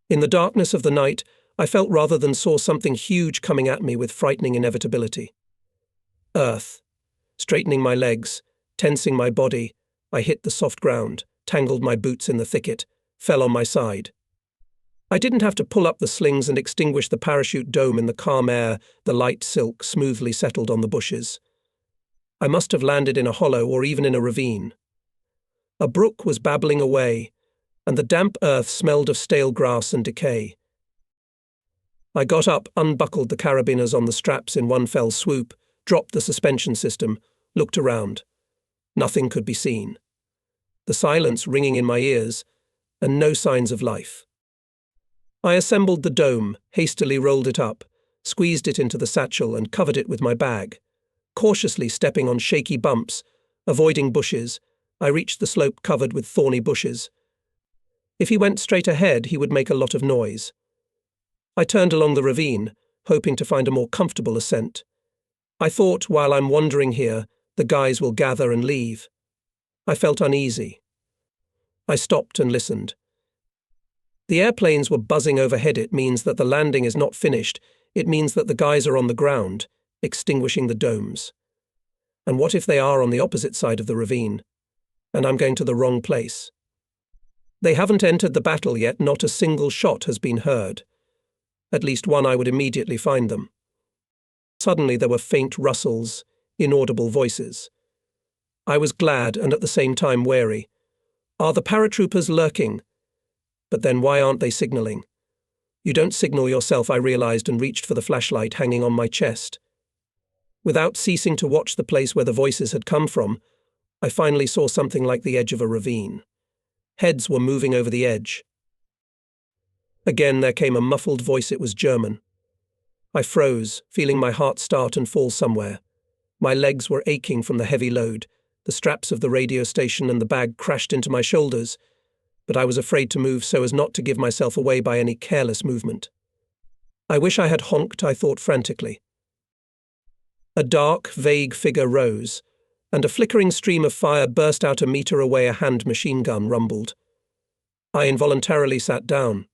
In the darkness of the night, I felt rather than saw something huge coming at me with frightening inevitability. Earth. Straightening my legs, tensing my body, I hit the soft ground, tangled my boots in the thicket, fell on my side. I didn't have to pull up the slings and extinguish the parachute dome in the calm air. The light silk smoothly settled on the bushes. I must have landed in a hollow or even in a ravine. A brook was babbling away, and the damp earth smelled of stale grass and decay. I got up, unbuckled the carabiners on the straps in one fell swoop, dropped the suspension system, looked around. Nothing could be seen. The silence ringing in my ears, and no signs of life. I assembled the dome, hastily rolled it up, squeezed it into the satchel and covered it with my bag. Cautiously stepping on shaky bumps, avoiding bushes, I reached the slope covered with thorny bushes. If he went straight ahead, he would make a lot of noise. I turned along the ravine, hoping to find a more comfortable ascent. I thought, while I'm wandering here, the guys will gather and leave. I felt uneasy. I stopped and listened. The airplanes were buzzing overhead. It means that the landing is not finished. It means that the guys are on the ground, extinguishing the domes. And what if they are on the opposite side of the ravine, and I'm going to the wrong place? They haven't entered the battle yet. Not a single shot has been heard. At least one I would immediately find them. Suddenly there were faint rustles, inaudible voices. I was glad and at the same time wary. Are the paratroopers lurking? But then why aren't they signaling? You don't signal yourself, I realized, and reached for the flashlight hanging on my chest. Without ceasing to watch the place where the voices had come from, I finally saw something like the edge of a ravine. Heads were moving over the edge. Again there came a muffled voice. It was German. I froze, feeling my heart start and fall somewhere. My legs were aching from the heavy load. The straps of the radio station and the bag crashed into my shoulders, but I was afraid to move so as not to give myself away by any careless movement. I wish I had honked, I thought frantically. A dark, vague figure rose, and a flickering stream of fire burst out. A meter away, a hand machine gun rumbled. I involuntarily sat down.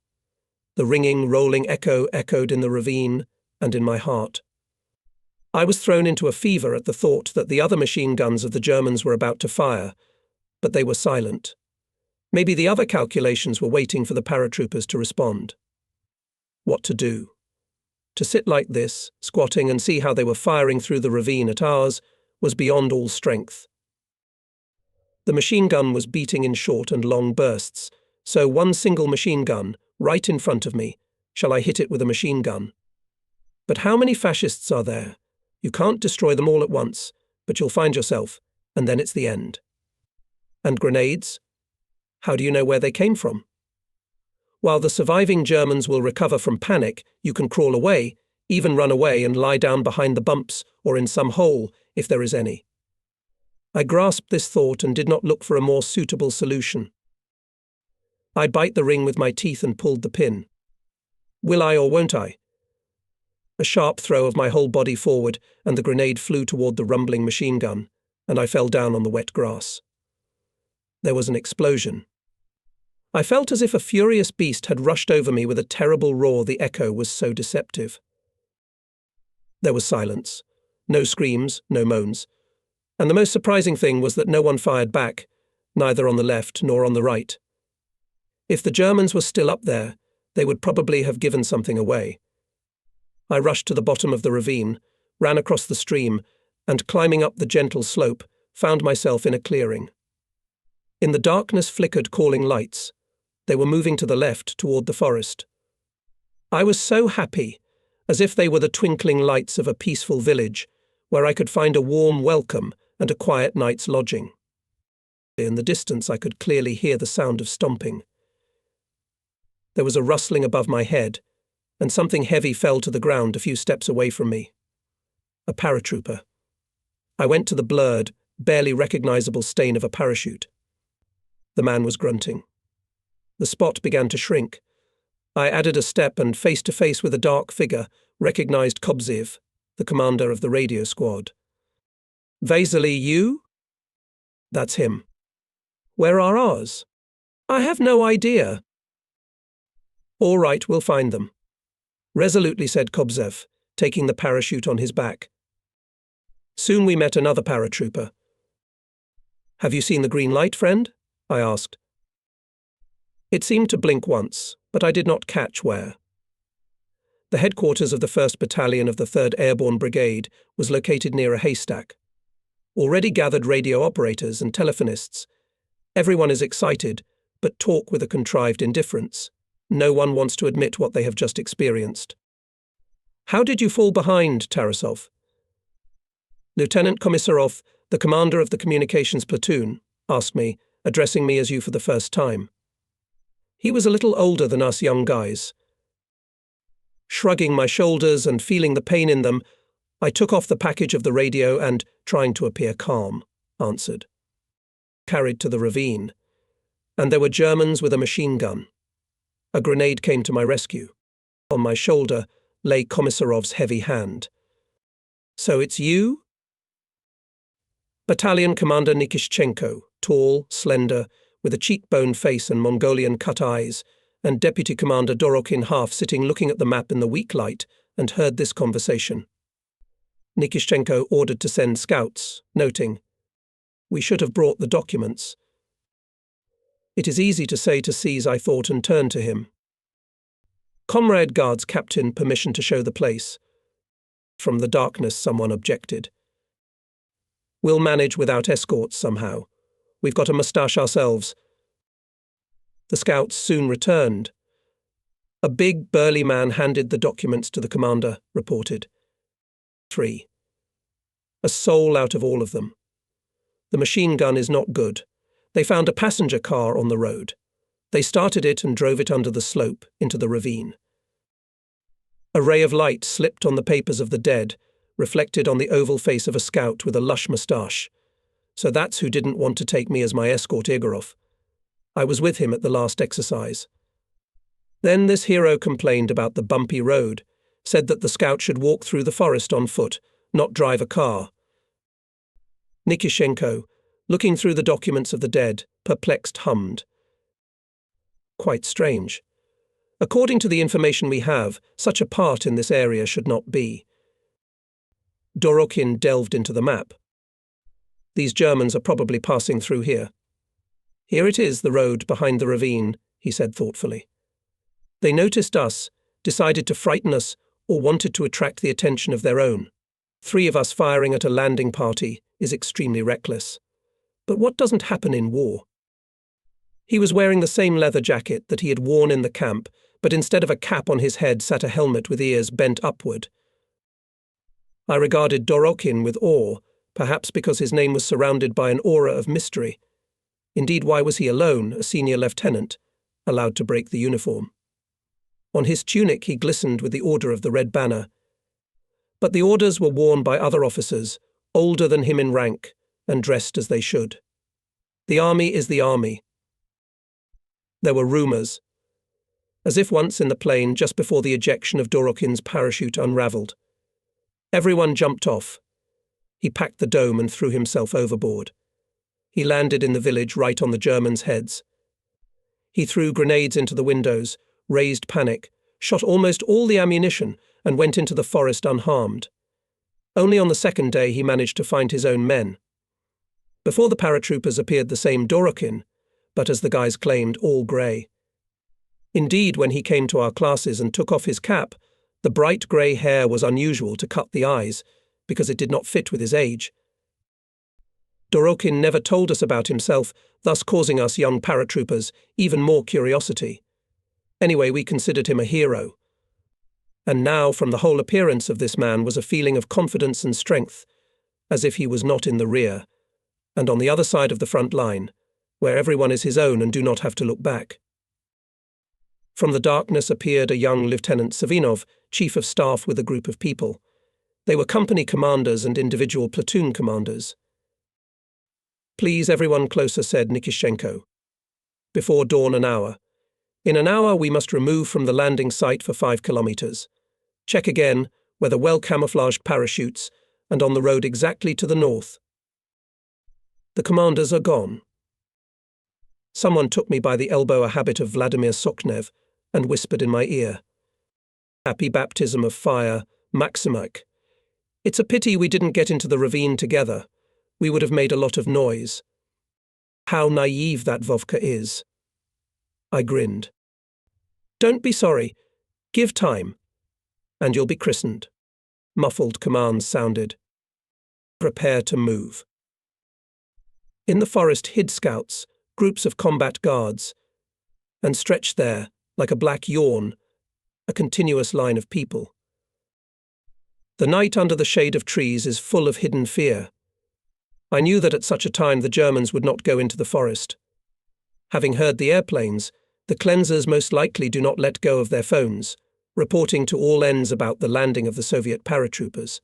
The ringing, rolling echo echoed in the ravine and in my heart. I was thrown into a fever at the thought that the other machine guns of the Germans were about to fire, but they were silent. Maybe the other calculations were waiting for the paratroopers to respond. What to do? To sit like this, squatting, and see how they were firing through the ravine at ours was beyond all strength. The machine gun was beating in short and long bursts, so one single machine gun, right in front of me. Shall I hit it with a machine gun? But how many fascists are there? You can't destroy them all at once, but you'll find yourself, and then it's the end. And grenades? How do you know where they came from? While the surviving Germans will recover from panic, you can crawl away, even run away and lie down behind the bumps or in some hole, if there is any. I grasped this thought and did not look for a more suitable solution. I bite the ring with my teeth and pulled the pin. Will I or won't I? A sharp throw of my whole body forward, and the grenade flew toward the rumbling machine gun, and I fell down on the wet grass. There was an explosion. I felt as if a furious beast had rushed over me with a terrible roar. The echo was so deceptive. There was silence. No screams, no moans. And the most surprising thing was that no one fired back, neither on the left nor on the right. If the Germans were still up there, they would probably have given something away. I rushed to the bottom of the ravine, ran across the stream, and climbing up the gentle slope, found myself in a clearing. In the darkness flickered calling lights. They were moving to the left toward the forest. I was so happy, as if they were the twinkling lights of a peaceful village, where I could find a warm welcome and a quiet night's lodging. In the distance I could clearly hear the sound of stomping. There was a rustling above my head, and something heavy fell to the ground a few steps away from me. A paratrooper. I went to the blurred, barely recognizable stain of a parachute. The man was grunting. The spot began to shrink. I added a step and, face to face with a dark figure, recognized Kobziv, the commander of the radio squad. Vasily, you? That's him. Where are ours? I have no idea. All right, we'll find them, resolutely said Kobzev, taking the parachute on his back. Soon we met another paratrooper. Have you seen the green light, friend? I asked. It seemed to blink once, but I did not catch where. The headquarters of the 1st Battalion of the 3rd Airborne Brigade was located near a haystack. Already gathered radio operators and telephonists. Everyone is excited, but talk with a contrived indifference. No one wants to admit what they have just experienced. How did you fall behind, Tarasov? Lieutenant Komisarov, the commander of the communications platoon, asked me, addressing me as you for the first time. He was a little older than us young guys. Shrugging my shoulders and feeling the pain in them, I took off the package of the radio and, trying to appear calm, answered. Carried to the ravine, and there were Germans with a machine gun. A grenade came to my rescue. On my shoulder lay Komisarov's heavy hand. So it's you? Battalion Commander Nikishchenko, tall, slender, with a cheekbone face and Mongolian cut eyes, and Deputy Commander Dorokin half sitting looking at the map in the weak light, and heard this conversation. Nikishchenko ordered to send scouts, noting, "We should have brought the documents." It is easy to say to seize, I thought, and turned to him. Comrade Guards Captain, permission to show the place. From the darkness someone objected. We'll manage without escorts somehow. We've got a moustache ourselves. The scouts soon returned. A big, burly man handed the documents to the commander, reported. 3. A soul out of all of them. The machine gun is not good. They found a passenger car on the road. They started it and drove it under the slope into the ravine. A ray of light slipped on the papers of the dead, reflected on the oval face of a scout with a lush moustache. So that's who didn't want to take me as my escort, Igorov. I was with him at the last exercise. Then this hero complained about the bumpy road, said that the scout should walk through the forest on foot, not drive a car. Nikishenko, looking through the documents of the dead, perplexed, hummed. Quite strange. According to the information we have, such a part in this area should not be. Dorokin delved into the map. These Germans are probably passing through here. Here it is, the road behind the ravine, he said thoughtfully. They noticed us, decided to frighten us, or wanted to attract the attention of their own. 3 of us firing at a landing party is extremely reckless. But what doesn't happen in war? He was wearing the same leather jacket that he had worn in the camp, but instead of a cap on his head sat a helmet with ears bent upward. I regarded Dorokin with awe, perhaps because his name was surrounded by an aura of mystery. Indeed, why was he alone, a senior lieutenant, allowed to break the uniform? On his tunic he glistened with the Order of the Red Banner. But the orders were worn by other officers, older than him in rank, and dressed as they should. The army is the army. There were rumours. As if once in the plane just before the ejection of Dorokin's parachute unravelled. Everyone jumped off. He packed the dome and threw himself overboard. He landed in the village right on the Germans' heads. He threw grenades into the windows, raised panic, shot almost all the ammunition, and went into the forest unharmed. Only on the second day he managed to find his own men. Before the paratroopers appeared the same Dorokin, but as the guys claimed, all grey. Indeed, when he came to our classes and took off his cap, the bright grey hair was unusual to cut the eyes, because it did not fit with his age. Dorokin never told us about himself, thus causing us young paratroopers even more curiosity. Anyway, we considered him a hero. And now, from the whole appearance of this man was a feeling of confidence and strength, as if he was not in the rear, and on the other side of the front line, where everyone is his own and do not have to look back. From the darkness appeared a young Lieutenant Savinov, chief of staff with a group of people. They were company commanders and individual platoon commanders. Please, everyone closer, said Nikishenko. Before dawn an hour. In an hour we must remove from the landing site for 5 kilometers. Check again, whether well-camouflaged parachutes, and on the road exactly to the north. The commanders are gone. Someone took me by the elbow, a habit of Vladimir Soknev, and whispered in my ear. Happy baptism of fire, Maximek. It's a pity we didn't get into the ravine together. We would have made a lot of noise. How naive that Vovka is. I grinned. Don't be sorry. Give time. And you'll be christened. Muffled commands sounded. Prepare to move. In the forest hid scouts, groups of combat guards, and stretched there, like a black yawn, a continuous line of people. The night under the shade of trees is full of hidden fear. I knew that at such a time the Germans would not go into the forest. Having heard the airplanes, the cleansers most likely do not let go of their phones, reporting to all ends about the landing of the Soviet paratroopers.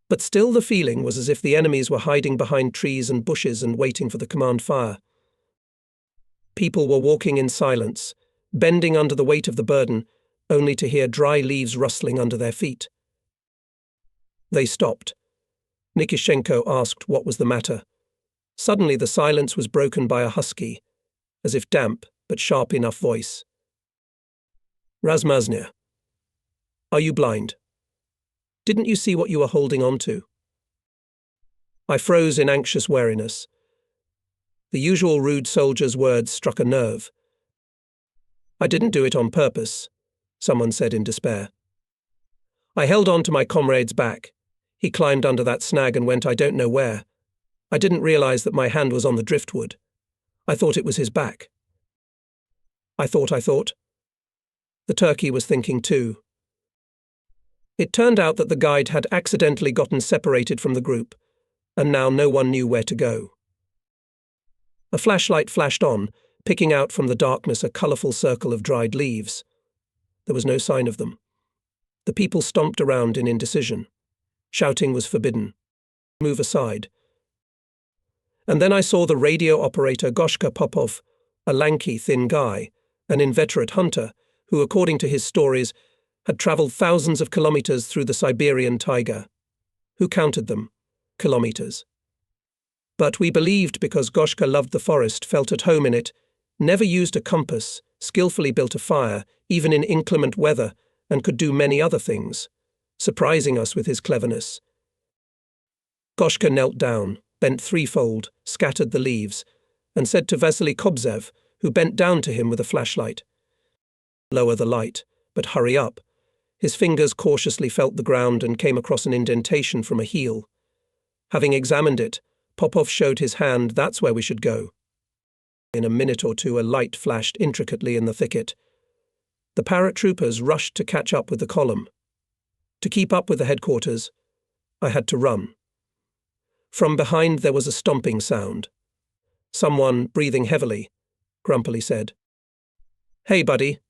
But still the feeling was as if the enemies were hiding behind trees and bushes and waiting for the command fire. People were walking in silence, bending under the weight of the burden, only to hear dry leaves rustling under their feet. They stopped. Nikishenko asked what was the matter. Suddenly the silence was broken by a husky, as if damp but sharp enough voice. Razmaznya. Are you blind? Didn't you see what you were holding on to? I froze in anxious wariness. The usual rude soldier's words struck a nerve. I didn't do it on purpose, someone said in despair. I held on to my comrade's back. He climbed under that snag and went I don't know where. I didn't realize that my hand was on the driftwood. I thought it was his back. I thought. The turkey was thinking too. It turned out that the guide had accidentally gotten separated from the group, and now no one knew where to go. A flashlight flashed on, picking out from the darkness a colourful circle of dried leaves. There was no sign of them. The people stomped around in indecision. Shouting was forbidden. Move aside. And then I saw the radio operator Goshka Popov, a lanky, thin guy, an inveterate hunter, who, according to his stories, had travelled thousands of kilometres through the Siberian taiga. Who counted them? Kilometres. But we believed because Goshka loved the forest, felt at home in it, never used a compass, skillfully built a fire, even in inclement weather, and could do many other things, surprising us with his cleverness. Goshka knelt down, bent threefold, scattered the leaves, and said to Vasily Kobzev, who bent down to him with a flashlight, "Lower the light, but hurry up." His fingers cautiously felt the ground and came across an indentation from a heel. Having examined it, Popov showed his hand, "That's where we should go." In a minute or two a light flashed intricately in the thicket. The paratroopers rushed to catch up with the column. To keep up with the headquarters, I had to run. From behind there was a stomping sound. Someone, breathing heavily, grumpily said, "Hey, buddy.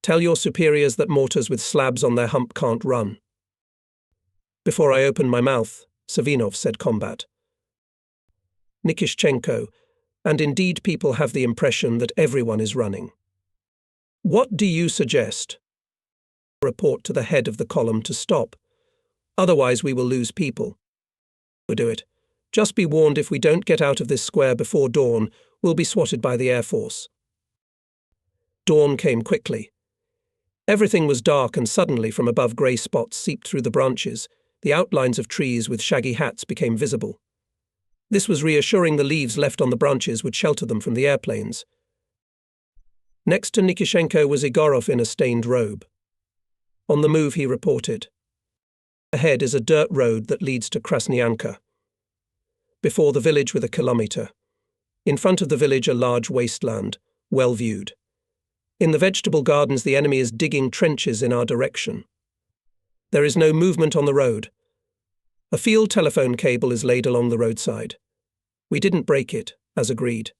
Tell your superiors that mortars with slabs on their hump can't run." Before I opened my mouth, Savinov said combat. Nikishchenko, and indeed people have the impression that everyone is running. What do you suggest? Report to the head of the column to stop. Otherwise we will lose people. We'll do it. Just be warned, if we don't get out of this square before dawn, we'll be swatted by the Air Force. Dawn came quickly. Everything was dark, and suddenly from above grey spots seeped through the branches. The outlines of trees with shaggy hats became visible. This was reassuring. The leaves left on the branches would shelter them from the airplanes. Next to Nikishenko was Igorov in a stained robe. On the move, he reported. Ahead is a dirt road that leads to Krasnyanka. Before the village with a kilometre. In front of the village a large wasteland, well viewed. In the vegetable gardens the enemy is digging trenches in our direction. There is no movement on the road. A field telephone cable is laid along the roadside. We didn't break it, as agreed.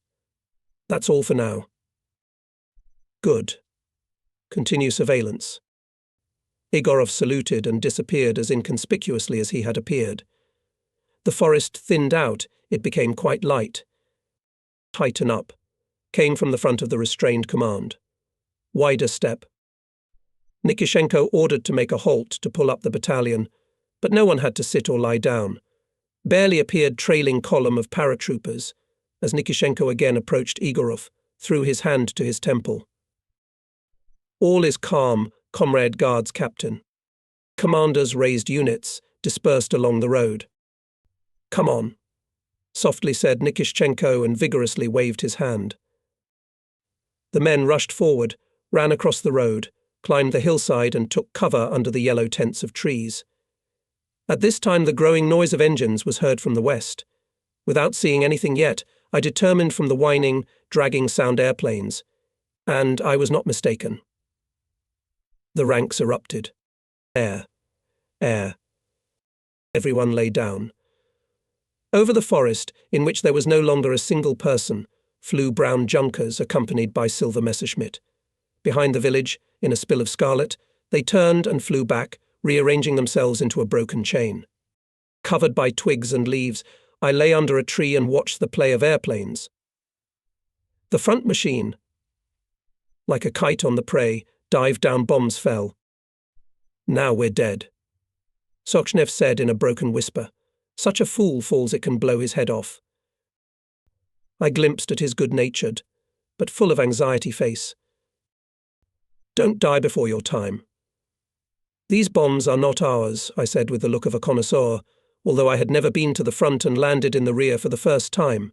That's all for now. Good. Continue surveillance. Igorov saluted and disappeared as inconspicuously as he had appeared. The forest thinned out, it became quite light. Tighten up, came from the front of the restrained command. Wider step. Nikishenko ordered to make a halt to pull up the battalion, but no one had to sit or lie down. Barely appeared trailing column of paratroopers, as Nikishenko again approached Igorov, threw his hand to his temple. All is calm, Comrade Guards Captain. Commanders raised units, dispersed along the road. Come on, softly said Nikishchenko and vigorously waved his hand. The men rushed forward, ran across the road, climbed the hillside and took cover under the yellow tents of trees. At this time the growing noise of engines was heard from the west. Without seeing anything yet, I determined from the whining, dragging sound airplanes, and I was not mistaken. The ranks erupted. Air. Air. Everyone lay down. Over the forest, in which there was no longer a single person, flew brown junkers accompanied by silver Messerschmitt. Behind the village, in a spill of scarlet, they turned and flew back, rearranging themselves into a broken chain. Covered by twigs and leaves, I lay under a tree and watched the play of airplanes. The front machine, like a kite on the prey, dived down, bombs fell. Now we're dead, Sochnev said in a broken whisper. Such a fool falls it can blow his head off. I glimpsed at his good-natured, but full of anxiety face. Don't die before your time. These bombs are not ours, I said with the look of a connoisseur, although I had never been to the front and landed in the rear for the first time.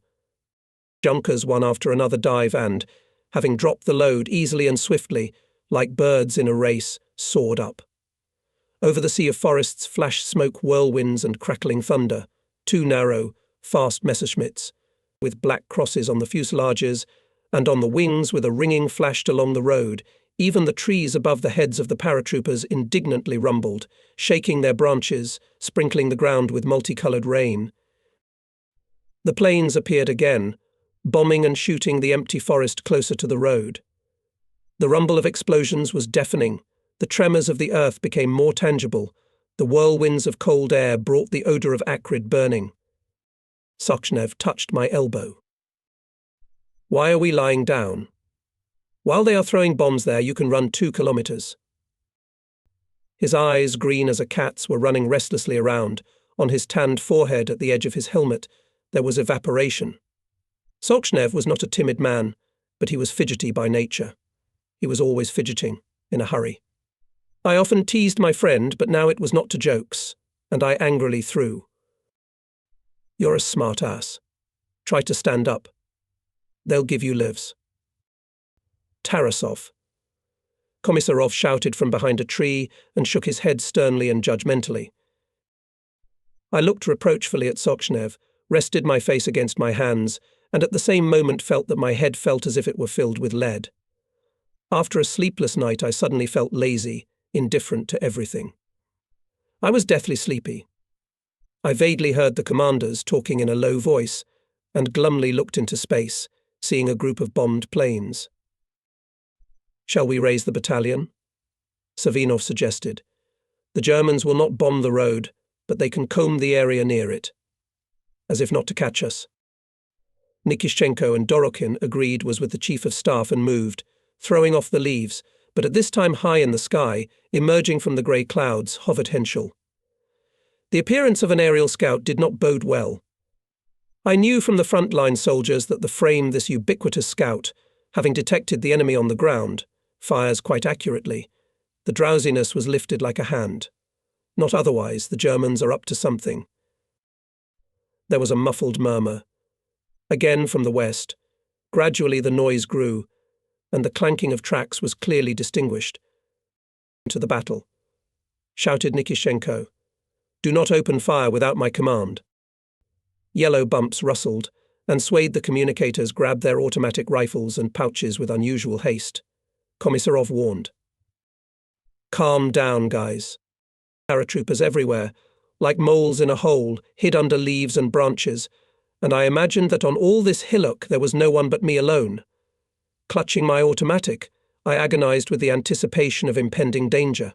Junkers one after another dive and, having dropped the load easily and swiftly, like birds in a race, soared up. Over the sea of forests flashed smoke whirlwinds and crackling thunder, two narrow, fast Messerschmitts, with black crosses on the fuselages, and on the wings with a ringing flashed along the road. Even the trees above the heads of the paratroopers indignantly rumbled, shaking their branches, sprinkling the ground with multicolored rain. The planes appeared again, bombing and shooting the empty forest closer to the road. The rumble of explosions was deafening. The tremors of the earth became more tangible. The whirlwinds of cold air brought the odor of acrid burning. Sochnev touched my elbow. Why are we lying down? While they are throwing bombs there, you can run 2 kilometers. His eyes, green as a cat's, were running restlessly around. On his tanned forehead at the edge of his helmet, there was evaporation. Sochnev was not a timid man, but he was fidgety by nature. He was always fidgeting, in a hurry. I often teased my friend, but now it was not to jokes, and I angrily threw. You're a smart ass. Try to stand up. They'll give you lives. Tarasov. Komisarov shouted from behind a tree and shook his head sternly and judgmentally. I looked reproachfully at Sochnev, rested my face against my hands, and at the same moment felt that my head felt as if it were filled with lead. After a sleepless night, I suddenly felt lazy, indifferent to everything. I was deathly sleepy. I vaguely heard the commanders talking in a low voice, and glumly looked into space, seeing a group of bombed planes. Shall we raise the battalion? Savinov suggested. The Germans will not bomb the road, but they can comb the area near it, as if not to catch us. Nikishchenko and Dorokin agreed was with the chief of staff and moved, throwing off the leaves, but at this time high in the sky, emerging from the grey clouds, hovered Henschel. The appearance of an aerial scout did not bode well. I knew from the frontline soldiers that the frame this ubiquitous scout, having detected the enemy on the ground, fires quite accurately. The drowsiness was lifted like a hand. Not otherwise, the Germans are up to something. There was a muffled murmur. Again from the west. Gradually the noise grew, and the clanking of tracks was clearly distinguished. To the battle, shouted Nikishchenko. Do not open fire without my command. Yellow bumps rustled, and swayed. The communicators grabbed their automatic rifles and pouches with unusual haste. Komisarov warned. Calm down, guys. Paratroopers everywhere, like moles in a hole, hid under leaves and branches, and I imagined that on all this hillock there was no one but me alone. Clutching my automatic, I agonized with the anticipation of impending danger.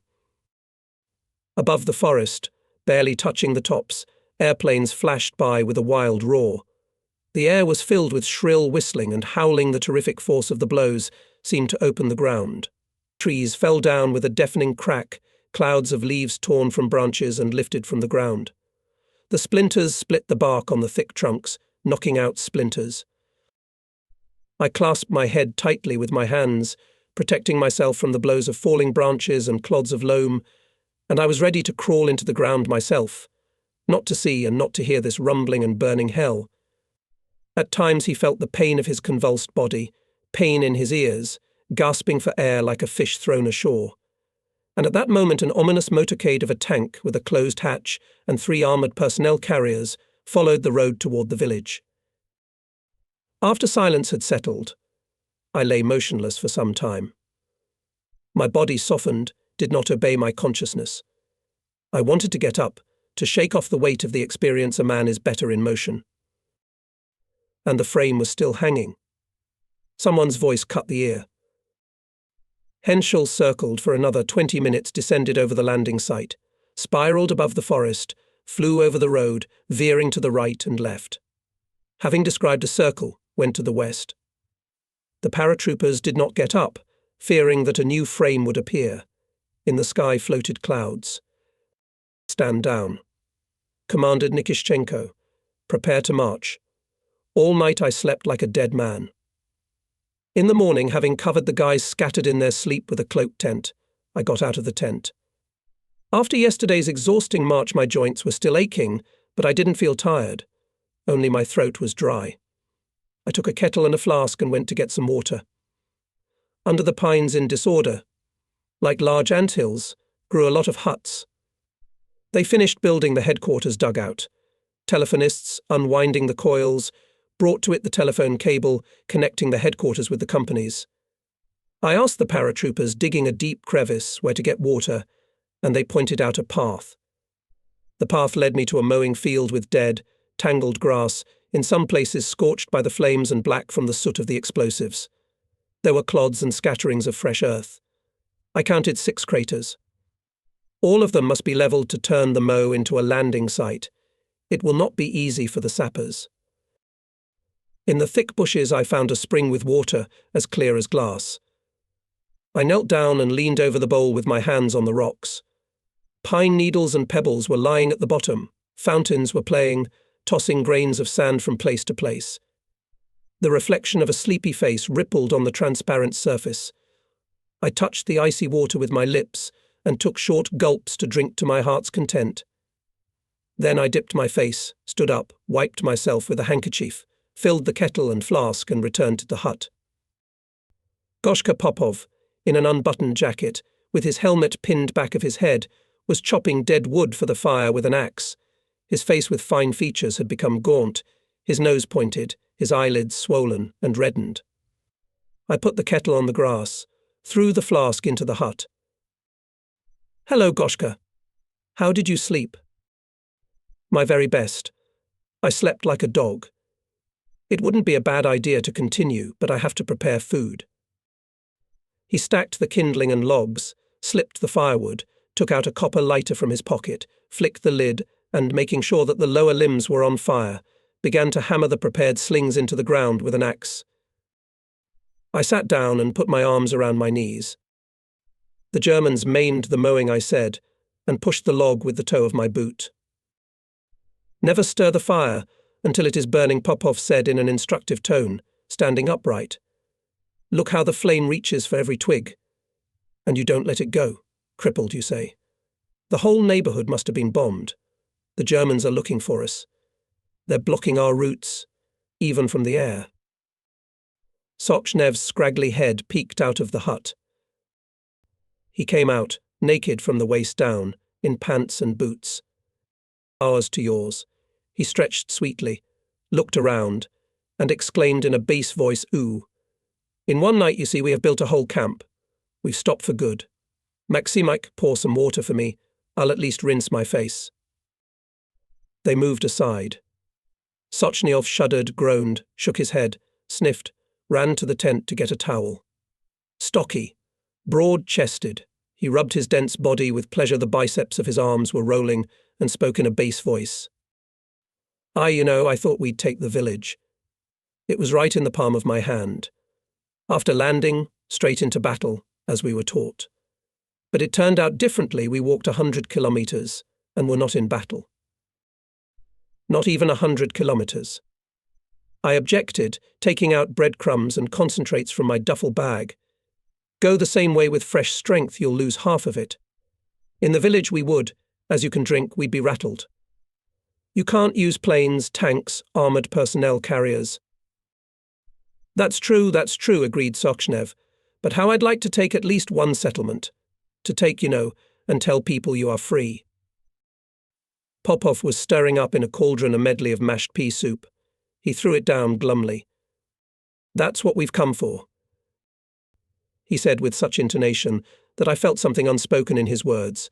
Above the forest, barely touching the tops, airplanes flashed by with a wild roar. The air was filled with shrill whistling and howling. The terrific force of the blows seemed to open the ground. Trees fell down with a deafening crack, clouds of leaves torn from branches and lifted from the ground. The splinters split the bark on the thick trunks, knocking out splinters. I clasped my head tightly with my hands, protecting myself from the blows of falling branches and clods of loam, and I was ready to crawl into the ground myself, not to see and not to hear this rumbling and burning hell. At times he felt the pain of his convulsed body, pain in his ears, gasping for air like a fish thrown ashore. And at that moment an ominous motorcade of a tank with a closed hatch and 3 armoured personnel carriers followed the road toward the village. After silence had settled, I lay motionless for some time. My body softened, did not obey my consciousness. I wanted to get up, to shake off the weight of the experience a man is better in motion. And the frame was still hanging. Someone's voice cut the ear. Henschel circled for another 20 minutes, descended over the landing site, spiraled above the forest, flew over the road, veering to the right and left. Having described a circle, went to the west. The paratroopers did not get up, fearing that a new frame would appear. In the sky floated clouds. Stand down. Commanded Nikishchenko. Prepare to march. All night I slept like a dead man. In the morning, having covered the guys scattered in their sleep with a cloak tent, I got out of the tent. After yesterday's exhausting march, my joints were still aching, but I didn't feel tired. Only my throat was dry. I took a kettle and a flask and went to get some water. Under the pines in disorder, like large anthills, grew a lot of huts. They finished building the headquarters dugout. Telephonists, unwinding the coils, brought to it the telephone cable connecting the headquarters with the companies. I asked the paratroopers digging a deep crevice where to get water, and they pointed out a path. The path led me to a mowing field with dead, tangled grass, in some places scorched by the flames and black from the soot of the explosives. There were clods and scatterings of fresh earth. I counted 6 craters. All of them must be levelled to turn the mow into a landing site. It will not be easy for the sappers. In the thick bushes I found a spring with water as clear as glass. I knelt down and leaned over the bowl with my hands on the rocks. Pine needles and pebbles were lying at the bottom. Fountains were playing, tossing grains of sand from place to place. The reflection of a sleepy face rippled on the transparent surface. I touched the icy water with my lips and took short gulps to drink to my heart's content. Then I dipped my face, stood up, wiped myself with a handkerchief, filled the kettle and flask and returned to the hut. Goshka Popov, in an unbuttoned jacket, with his helmet pinned back of his head, was chopping dead wood for the fire with an axe. His face with fine features had become gaunt, his nose pointed, his eyelids swollen and reddened. I put the kettle on the grass, threw the flask into the hut. "Hello, Goshka. How did you sleep?" "My very best. I slept like a dog. It wouldn't be a bad idea to continue, but I have to prepare food." He stacked the kindling and logs, slipped the firewood, took out a copper lighter from his pocket, flicked the lid, and, making sure that the lower limbs were on fire, began to hammer the prepared slings into the ground with an axe. I sat down and put my arms around my knees. The Germans maimed the mowing, I said, and pushed the log with the toe of my boot. "Never stir the fire until it is burning," Popov said in an instructive tone, standing upright. "Look how the flame reaches for every twig. And you don't let it go. Crippled, you say. The whole neighbourhood must have been bombed. The Germans are looking for us. They're blocking our routes, even from the air." Sochnev's scraggly head peeked out of the hut. He came out, naked from the waist down, in pants and boots. "Ours to yours." He stretched sweetly, looked around, and exclaimed in a bass voice, "Ooh. In one night, you see, we have built a whole camp. We've stopped for good. Maximik, pour some water for me. I'll at least rinse my face." They moved aside. Sochniov shuddered, groaned, shook his head, sniffed, ran to the tent to get a towel. Stocky, broad-chested, he rubbed his dense body with pleasure. The biceps of his arms were rolling, and spoke in a bass voice. I thought we'd take the village. It was right in the palm of my hand. After landing, straight into battle, as we were taught. But it turned out differently. We walked 100 kilometers, and were not in battle. Not even 100 kilometers. I objected, taking out breadcrumbs and concentrates from my duffel bag. Go the same way with fresh strength, you'll lose half of it. In the village we would, as you can drink, we'd be rattled. You can't use planes, tanks, armoured personnel carriers. That's true, agreed Sochnev. But how I'd like to take at least one settlement. To take, and tell people you are free. Popov was stirring up in a cauldron a medley of mashed pea soup. He threw it down glumly. That's what we've come for, he said with such intonation that I felt something unspoken in his words,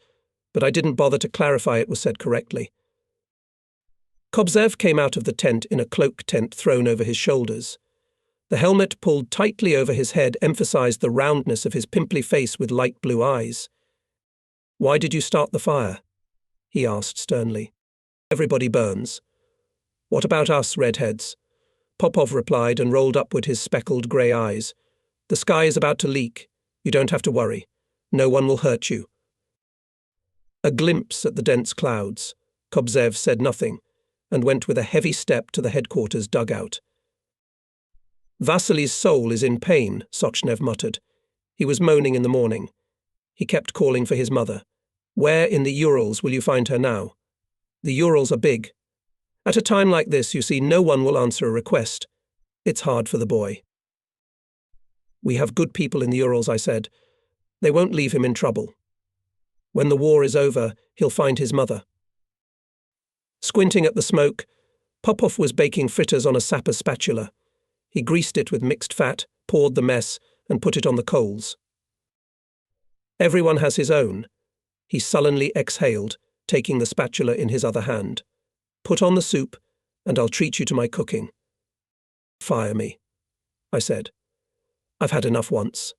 but I didn't bother to clarify it was said correctly. Kobzev came out of the tent in a cloak tent thrown over his shoulders. The helmet pulled tightly over his head emphasized the roundness of his pimply face with light blue eyes. "Why did you start the fire?" he asked sternly. "Everybody burns." "What about us, redheads?" Popov replied and rolled upward his speckled grey eyes. "The sky is about to leak. You don't have to worry. No one will hurt you." A glimpse at the dense clouds. Kobzev said nothing and went with a heavy step to the headquarters dugout. "Vasily's soul is in pain," Sochnev muttered. He was moaning in the morning. He kept calling for his mother. "Where in the Urals will you find her now? The Urals are big. At a time like this, you see, no one will answer a request. It's hard for the boy." "We have good people in the Urals," I said. "They won't leave him in trouble. When the war is over, he'll find his mother." Squinting at the smoke, Popov was baking fritters on a sapper spatula. He greased it with mixed fat, poured the mess, and put it on the coals. "Everyone has his own," he sullenly exhaled, taking the spatula in his other hand. "Put on the soup, and I'll treat you to my cooking." "Fire me," I said. "I've had enough once.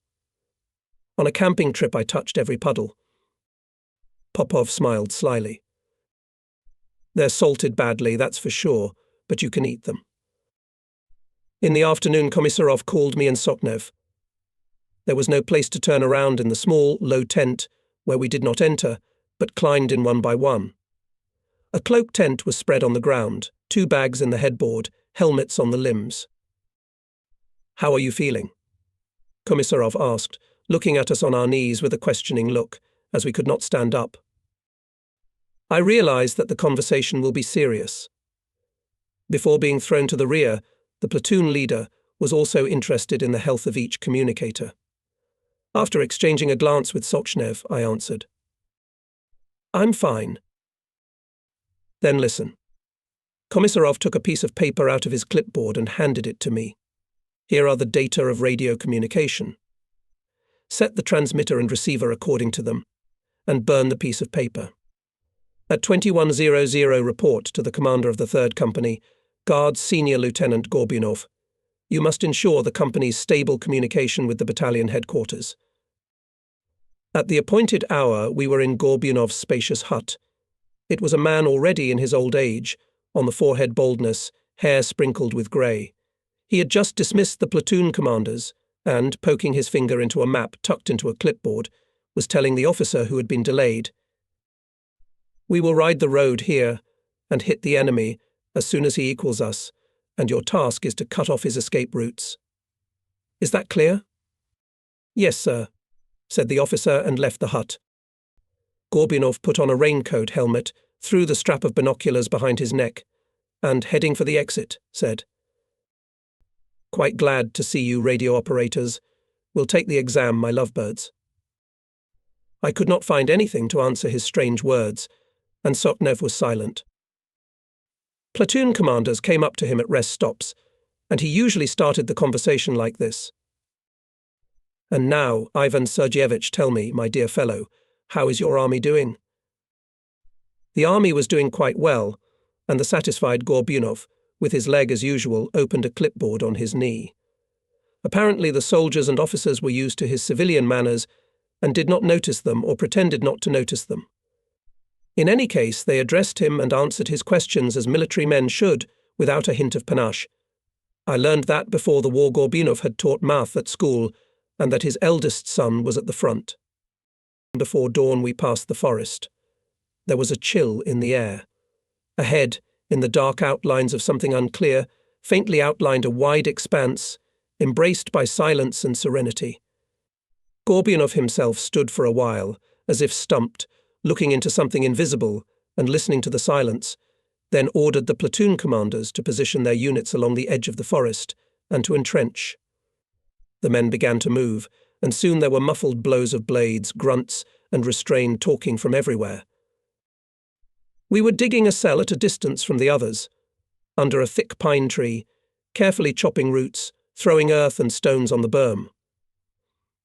On a camping trip I touched every puddle." Popov smiled slyly. "They're salted badly, that's for sure, but you can eat them." In the afternoon, Komisarov called me and Sochnev. There was no place to turn around in the small, low tent, where we did not enter, but climbed in one by one. A cloak tent was spread on the ground, 2 bags in the headboard, helmets on the limbs. "How are you feeling?" Komisarov asked, looking at us on our knees with a questioning look, as we could not stand up. I realized that the conversation will be serious. Before being thrown to the rear, the platoon leader was also interested in the health of each communicator. After exchanging a glance with Sochnev, I answered, "I'm fine." "Then listen." Komisarov took a piece of paper out of his clipboard and handed it to me. "Here are the data of radio communication. Set the transmitter and receiver according to them, and burn the piece of paper. At 2100 report to the commander of the 3rd Company, Guards Senior Lieutenant Gorbunov. You must ensure the company's stable communication with the battalion headquarters." At the appointed hour, we were in Gorbunov's spacious hut. It was a man already in his old age, on the forehead baldness, hair sprinkled with grey. He had just dismissed the platoon commanders and, poking his finger into a map tucked into a clipboard, was telling the officer who had been delayed, "We will ride the road here and hit the enemy as soon as he equals us, and your task is to cut off his escape routes. Is that clear?" "Yes, sir," said the officer and left the hut. Gorbunov put on a raincoat helmet, threw the strap of binoculars behind his neck, and, heading for the exit, said, "Quite glad to see you, radio operators. We'll take the exam, my lovebirds." I could not find anything to answer his strange words, and Sochnev was silent. Platoon commanders came up to him at rest stops, and he usually started the conversation like this. "And now, Ivan Sergeyevich, tell me, my dear fellow, how is your army doing?" The army was doing quite well, and the satisfied Gorbunov, with his leg as usual, opened a clipboard on his knee. Apparently the soldiers and officers were used to his civilian manners and did not notice them or pretended not to notice them. In any case, they addressed him and answered his questions as military men should, without a hint of panache. I learned that before the war Gorbunov had taught math at school, and that his eldest son was at the front. Before dawn we passed the forest. There was a chill in the air. Ahead, in the dark outlines of something unclear, faintly outlined a wide expanse, embraced by silence and serenity. Gorbunov himself stood for a while, as if stumped, looking into something invisible and listening to the silence, then ordered the platoon commanders to position their units along the edge of the forest and to entrench. The men began to move, and soon there were muffled blows of blades, grunts, and restrained talking from everywhere. We were digging a cell at a distance from the others, under a thick pine tree, carefully chopping roots, throwing earth and stones on the berm.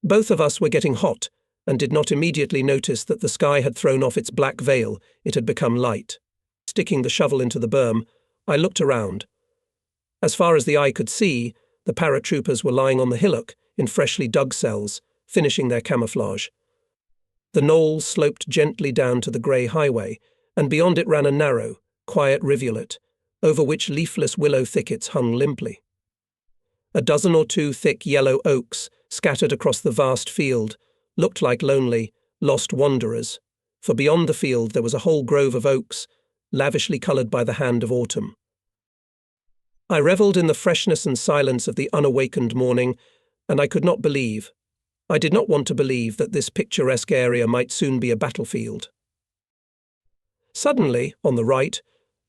Both of us were getting hot and did not immediately notice that the sky had thrown off its black veil, it had become light. Sticking the shovel into the berm, I looked around. As far as the eye could see, the paratroopers were lying on the hillock in freshly dug cells, finishing their camouflage. The knoll sloped gently down to the grey highway, and beyond it ran a narrow, quiet rivulet, over which leafless willow thickets hung limply. A dozen or two thick yellow oaks, scattered across the vast field, looked like lonely, lost wanderers, for beyond the field there was a whole grove of oaks, lavishly coloured by the hand of autumn. I revelled in the freshness and silence of the unawakened morning, and I did not want to believe that this picturesque area might soon be a battlefield. Suddenly, on the right,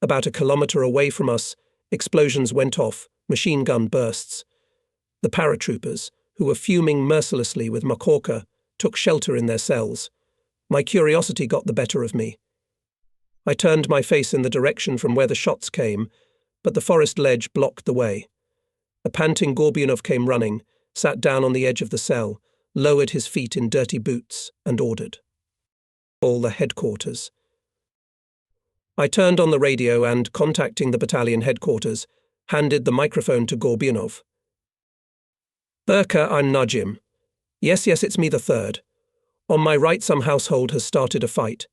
about a kilometre away from us, explosions went off, machine gun bursts. The paratroopers, who were fuming mercilessly with makhorka, took shelter in their cells. My curiosity got the better of me. I turned my face in the direction from where the shots came, but the forest ledge blocked the way. A panting Gorbunov came running, sat down on the edge of the cell, lowered his feet in dirty boots, and ordered. All the headquarters. I turned on the radio and, contacting the battalion headquarters, handed the microphone to Gorbunov. Burka, I'm Najim. Yes, it's me, the third. On my right, some household has started a fight.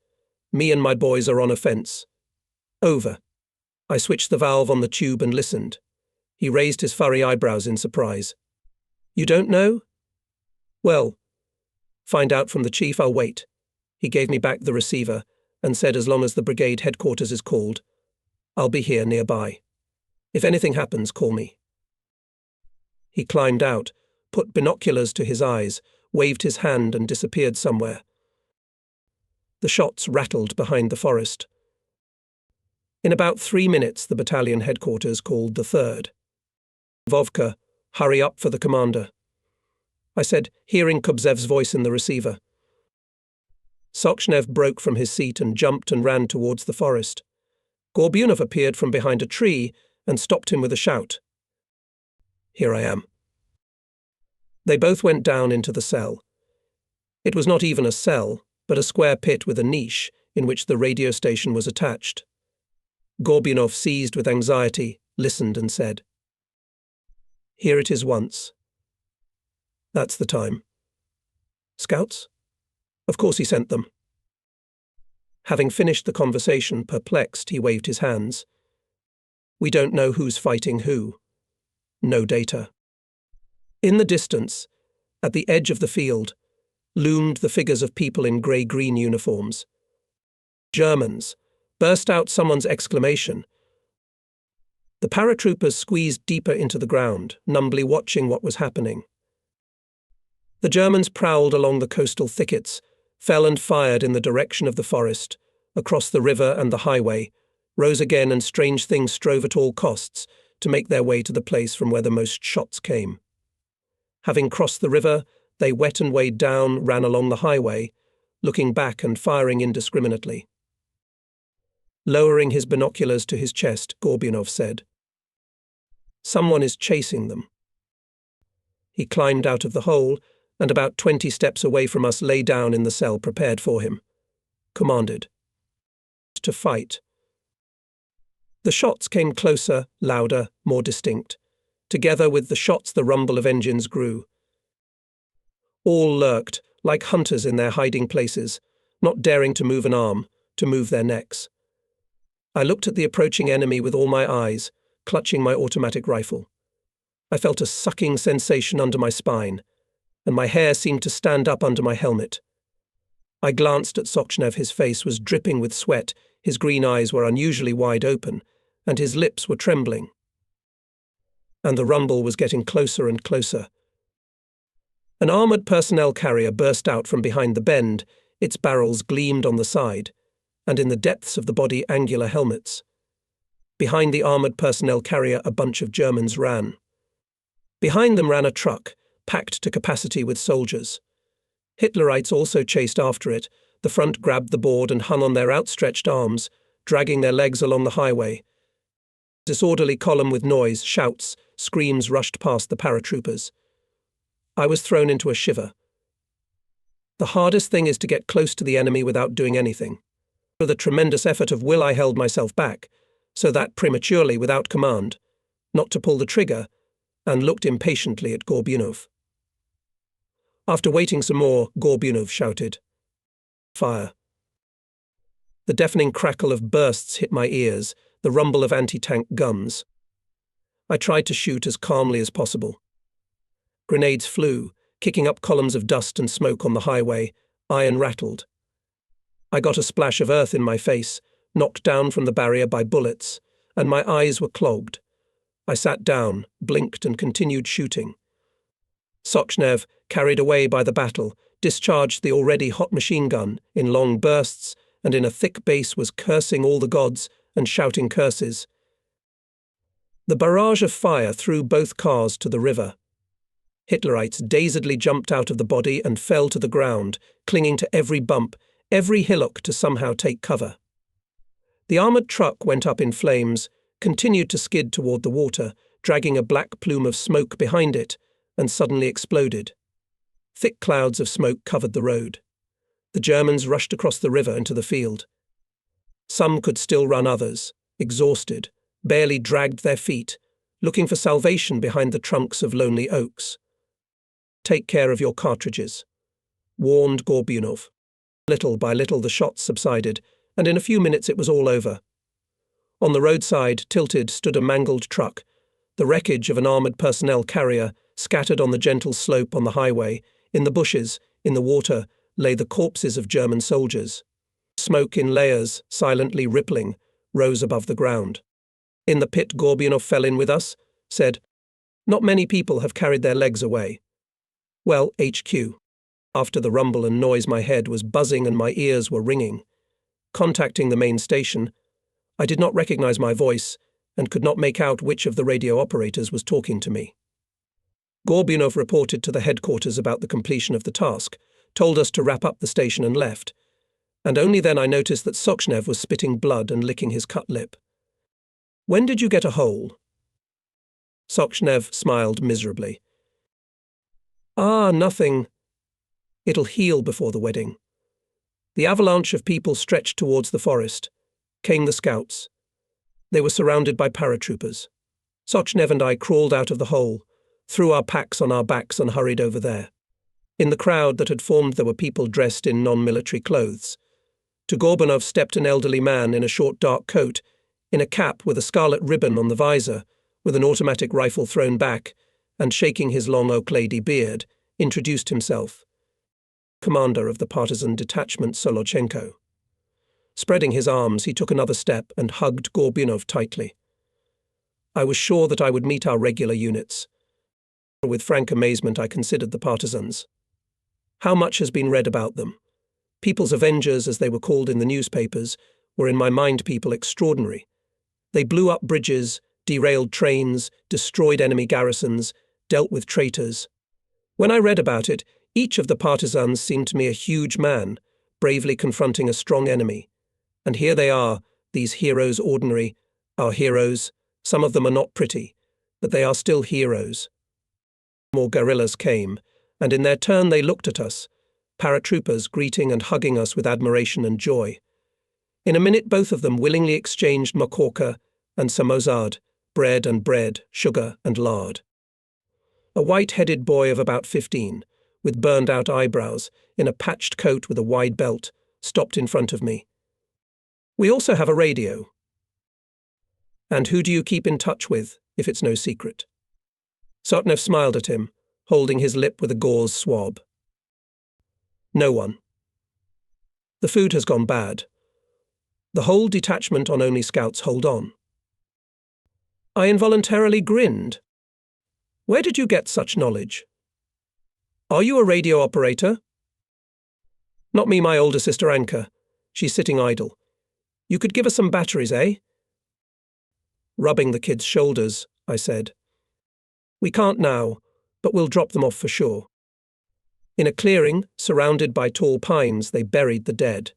Me and my boys are on a fence. Over. I switched the valve on the tube and listened. He raised his furry eyebrows in surprise. You don't know? Well, find out from the chief, I'll wait. He gave me back the receiver and said as long as the brigade headquarters is called, I'll be here nearby. If anything happens, call me. He climbed out, put binoculars to his eyes, waved his hand and disappeared somewhere. The shots rattled behind the forest. In about 3 minutes, the battalion headquarters called the third. Vovka, hurry up for the commander. I said, hearing Kubzev's voice in the receiver. Sochnev broke from his seat and jumped and ran towards the forest. Gorbunov appeared from behind a tree and stopped him with a shout. Here I am. They both went down into the cell. It was not even a cell, but a square pit with a niche in which the radio station was attached. Gorbunov, seized with anxiety, listened and said, Here it is once. That's the time. Scouts? Of course he sent them. Having finished the conversation, perplexed, he waved his hands. We don't know who's fighting who. No data. In the distance, at the edge of the field, loomed the figures of people in grey-green uniforms. Germans, burst out someone's exclamation. The paratroopers squeezed deeper into the ground, numbly watching what was happening. The Germans prowled along the coastal thickets, fell and fired in the direction of the forest, across the river and the highway, rose again, and strange things strove at all costs to make their way to the place from where the most shots came. Having crossed the river, they wet and wade down, ran along the highway, looking back and firing indiscriminately. Lowering his binoculars to his chest, Gorbunov said, Someone is chasing them. He climbed out of the hole, and about 20 steps away from us lay down in the cell prepared for him. Commanded. To fight. The shots came closer, louder, more distinct. Together with the shots, the rumble of engines grew. All lurked, like hunters in their hiding places, not daring to move an arm, to move their necks. I looked at the approaching enemy with all my eyes, clutching my automatic rifle. I felt a sucking sensation under my spine, and my hair seemed to stand up under my helmet. I glanced at Sochnev. His face was dripping with sweat, his green eyes were unusually wide open, and his lips were trembling. And the rumble was getting closer and closer. An armoured personnel carrier burst out from behind the bend, its barrels gleamed on the side, and in the depths of the body angular helmets. Behind the armoured personnel carrier a bunch of Germans ran. Behind them ran a truck, packed to capacity with soldiers. Hitlerites also chased after it. The front grabbed the board and hung on their outstretched arms, dragging their legs along the highway. Disorderly column with noise, shouts, screams rushed past the paratroopers. I was thrown into a shiver. The hardest thing is to get close to the enemy without doing anything. With a tremendous effort of will I held myself back, so that prematurely, without command, not to pull the trigger, and looked impatiently at Gorbunov. After waiting some more, Gorbunov shouted, "Fire." The deafening crackle of bursts hit my ears, the rumble of anti-tank guns. I tried to shoot as calmly as possible. Grenades flew, kicking up columns of dust and smoke on the highway. Iron rattled. I got a splash of earth in my face, knocked down from the barrier by bullets, and my eyes were clogged. I sat down, blinked, and continued shooting. Sochnev, carried away by the battle, discharged the already hot machine gun in long bursts, and in a thick bass was cursing all the gods and shouting curses. The barrage of fire threw both cars to the river. Hitlerites dazedly jumped out of the body and fell to the ground, clinging to every bump, every hillock to somehow take cover. The armoured truck went up in flames, continued to skid toward the water, dragging a black plume of smoke behind it, and suddenly exploded. Thick clouds of smoke covered the road. The Germans rushed across the river into the field. Some could still run, others, exhausted, barely dragged their feet, looking for salvation behind the trunks of lonely oaks. "Take care of your cartridges," warned Gorbunov. Little by little the shots subsided, and in a few minutes it was all over. On the roadside, tilted, stood a mangled truck, the wreckage of an armoured personnel carrier, scattered on the gentle slope on the highway. In the bushes, in the water, lay the corpses of German soldiers. Smoke in layers, silently rippling, rose above the ground. In the pit Gorbunov fell in with us, said, "Not many people have carried their legs away." Well, HQ. After the rumble and noise my head was buzzing and my ears were ringing. Contacting the main station, I did not recognize my voice and could not make out which of the radio operators was talking to me. Gorbunov reported to the headquarters about the completion of the task, told us to wrap up the station and left, and only then I noticed that Sochnev was spitting blood and licking his cut lip. "When did you get a hole?" Sochnev smiled miserably. "Ah, nothing. It'll heal before the wedding." The avalanche of people stretched towards the forest. Came the scouts. They were surrounded by paratroopers. Sochnev and I crawled out of the hole, threw our packs on our backs and hurried over there. In the crowd that had formed there were people dressed in non-military clothes. To Gorbunov stepped an elderly man in a short dark coat, in a cap with a scarlet ribbon on the visor, with an automatic rifle thrown back, and shaking his long oak-lady beard, introduced himself. Commander of the partisan detachment Solochenko. Spreading his arms, he took another step and hugged Gorbunov tightly. I was sure that I would meet our regular units. With frank amazement I considered the partisans. How much has been read about them? People's Avengers, as they were called in the newspapers, were in my mind people extraordinary. They blew up bridges, derailed trains, destroyed enemy garrisons, dealt with traitors. When I read about it, each of the partisans seemed to me a huge man, bravely confronting a strong enemy. And here they are, these heroes ordinary, our heroes. Some of them are not pretty, but they are still heroes. More guerrillas came, and in their turn they looked at us, paratroopers greeting and hugging us with admiration and joy. In a minute both of them willingly exchanged makorka and samosad, bread, sugar and lard. A white-headed boy of about 15, with burned-out eyebrows, in a patched coat with a wide belt, stopped in front of me. "We also have a radio." "And who do you keep in touch with, if it's no secret?" Sochnev smiled at him, holding his lip with a gauze swab. "No one. The food has gone bad. The whole detachment on only scouts hold on." I involuntarily grinned. "Where did you get such knowledge?" Are you a radio operator? Not me, my older sister Anka. She's sitting idle. You could give us some batteries, eh? Rubbing the kid's shoulders, I said. We can't now, but we'll drop them off for sure. In a clearing, surrounded by tall pines, they buried the dead.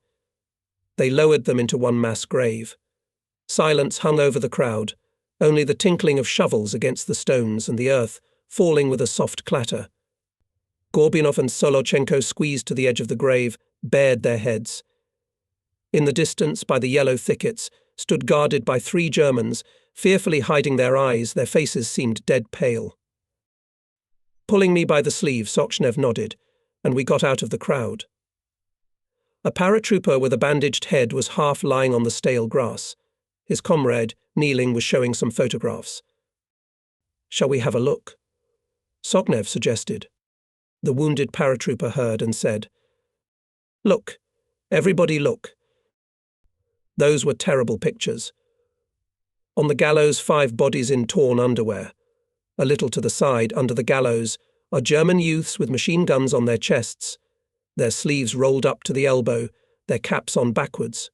They lowered them into one mass grave. Silence hung over the crowd, only the tinkling of shovels against the stones and the earth falling with a soft clatter. Gorbunov and Solochenko, squeezed to the edge of the grave, bared their heads. In the distance, by the yellow thickets, stood guarded by 3 Germans, fearfully hiding their eyes. Their faces seemed dead pale. Pulling me by the sleeve, Sochnev nodded, and we got out of the crowd. A paratrooper with a bandaged head was half lying on the stale grass. His comrade, kneeling, was showing some photographs. Shall we have a look? Sochnev suggested. The wounded paratrooper heard and said, Look, everybody look. Those were terrible pictures. On the gallows, 5 bodies in torn underwear. A little to the side, under the gallows, are German youths with machine guns on their chests, their sleeves rolled up to the elbow, their caps on backwards.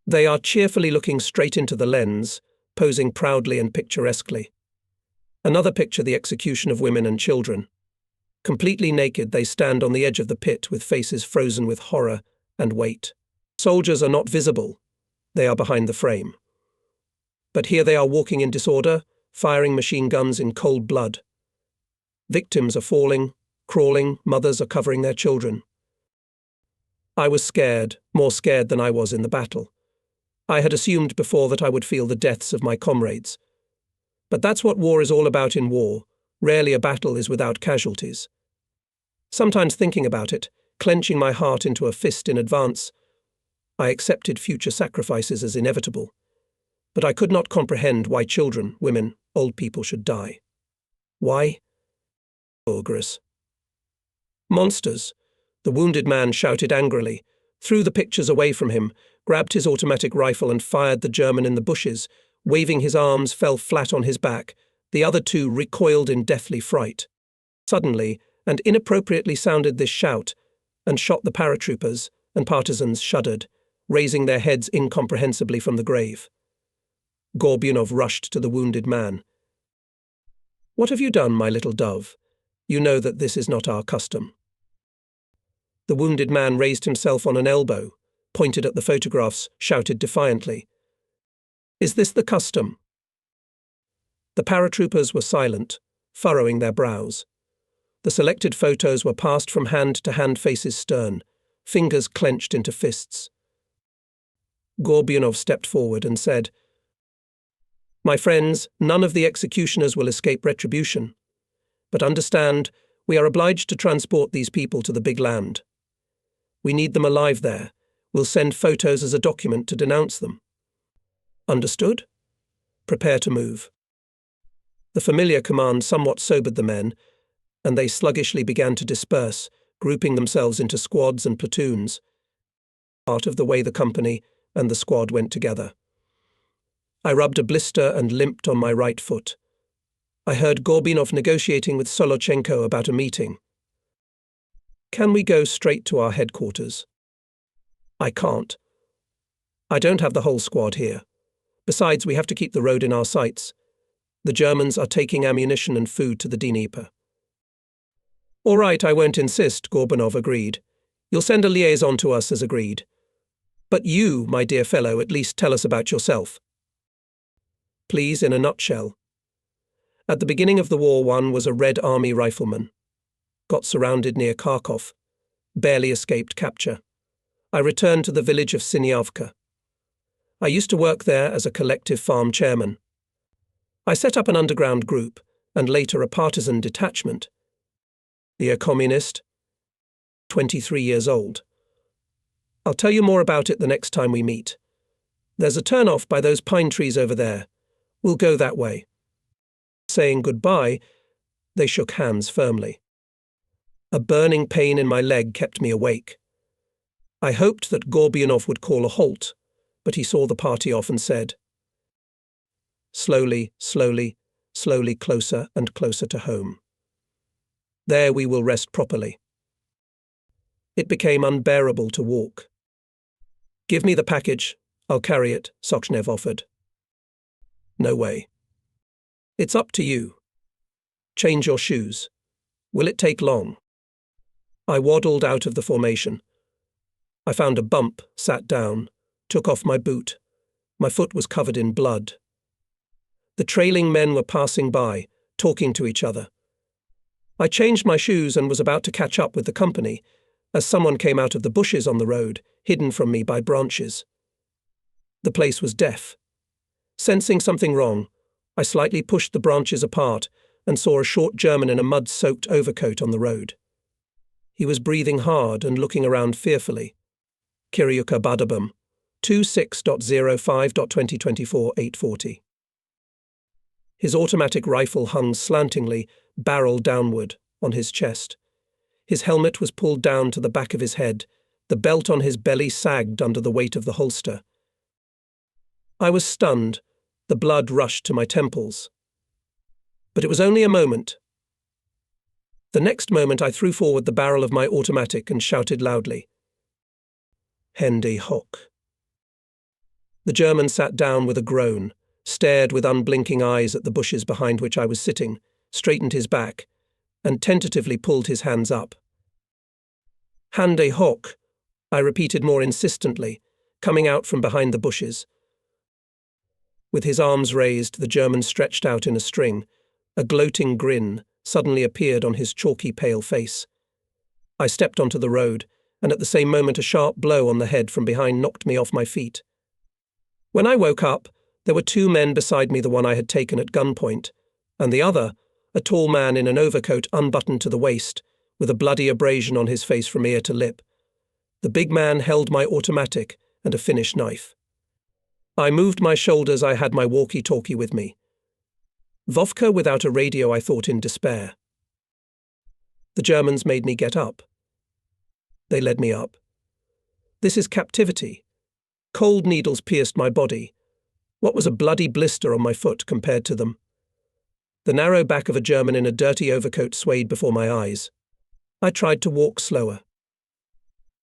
They are cheerfully looking straight into the lens, posing proudly and picturesquely. Another picture, the execution of women and children. Completely naked, they stand on the edge of the pit with faces frozen with horror and weight. Soldiers are not visible. They are behind the frame. But here they are walking in disorder, firing machine guns in cold blood. Victims are falling, crawling, mothers are covering their children. I was scared, more scared than I was in the battle. I had assumed before that I would feel the deaths of my comrades. But that's what war is all about in war. Rarely a battle is without casualties. Sometimes thinking about it, clenching my heart into a fist in advance, I accepted future sacrifices as inevitable. But I could not comprehend why children, women, old people should die. Why? Ogres. Monsters, the wounded man shouted angrily, threw the pictures away from him, grabbed his automatic rifle and fired the German in the bushes. Waving his arms, fell flat on his back. The other 2 recoiled in deathly fright. Suddenly, and inappropriately sounded this shout, and shot the paratroopers, and partisans shuddered, raising their heads incomprehensibly from the grave. Gorbunov rushed to the wounded man. What have you done, my little dove? You know that this is not our custom. The wounded man raised himself on an elbow, pointed at the photographs, shouted defiantly, Is this the custom? The paratroopers were silent, furrowing their brows. The selected photos were passed from hand to hand, faces stern, fingers clenched into fists. Gorbunov stepped forward and said, My friends, none of the executioners will escape retribution. But understand, we are obliged to transport these people to the big land. We need them alive there. We'll send photos as a document to denounce them. Understood? Prepare to move. The familiar command somewhat sobered the men, and they sluggishly began to disperse, grouping themselves into squads and platoons. Part of the way the company and the squad went together. I rubbed a blister and limped on my right foot. I heard Gorbunov negotiating with Solochenko about a meeting. Can we go straight to our headquarters? I can't. I don't have the whole squad here. Besides, we have to keep the road in our sights. The Germans are taking ammunition and food to the Dnieper. All right, I won't insist, Gorbunov agreed. You'll send a liaison to us as agreed. But you, my dear fellow, at least tell us about yourself. Please, in a nutshell. At the beginning of the war, one was a Red Army rifleman. Got surrounded near Kharkov. Barely escaped capture. I returned to the village of Sinyavka. I used to work there as a collective farm chairman. I set up an underground group, and later a partisan detachment. The communist, 23 years old. I'll tell you more about it the next time we meet. There's a turn-off by those pine trees over there. We'll go that way. Saying goodbye, they shook hands firmly. A burning pain in my leg kept me awake. I hoped that Gorbunov would call a halt, but he saw the party off and said, Slowly, slowly, slowly closer and closer to home. There we will rest properly. It became unbearable to walk. Give me the package. I'll carry it, Sokhnev offered. No way. It's up to you. Change your shoes. Will it take long? I waddled out of the formation. I found a bump, sat down, took off my boot. My foot was covered in blood. The trailing men were passing by, talking to each other. I changed my shoes and was about to catch up with the company, as someone came out of the bushes on the road, hidden from me by branches. The place was deaf. Sensing something wrong, I slightly pushed the branches apart and saw a short German in a mud-soaked overcoat on the road. He was breathing hard and looking around fearfully. Kiryuka Badabum, 26.05.2024 840. His automatic rifle hung slantingly, barrel downward, on his chest. His helmet was pulled down to the back of his head. The belt on his belly sagged under the weight of the holster. I was stunned. The blood rushed to my temples. But it was only a moment. The next moment I threw forward the barrel of my automatic and shouted loudly, "Hände hoch." The German sat down with a groan, stared with unblinking eyes at the bushes behind which I was sitting, straightened his back, and tentatively pulled his hands up. "Hände hoch," I repeated more insistently, coming out from behind the bushes. With his arms raised, the German stretched out in a string. A gloating grin suddenly appeared on his chalky pale face. I stepped onto the road, and at the same moment a sharp blow on the head from behind knocked me off my feet. When I woke up, there were two men beside me, the one I had taken at gunpoint, and the other, a tall man in an overcoat unbuttoned to the waist, with a bloody abrasion on his face from ear to lip. The big man held my automatic and a Finnish knife. I moved my shoulders. I had my walkie-talkie with me. Vovka without a radio, I thought in despair. The Germans made me get up. They led me up. This is captivity. Cold needles pierced my body. What was a bloody blister on my foot compared to them? The narrow back of a German in a dirty overcoat swayed before my eyes. I tried to walk slower.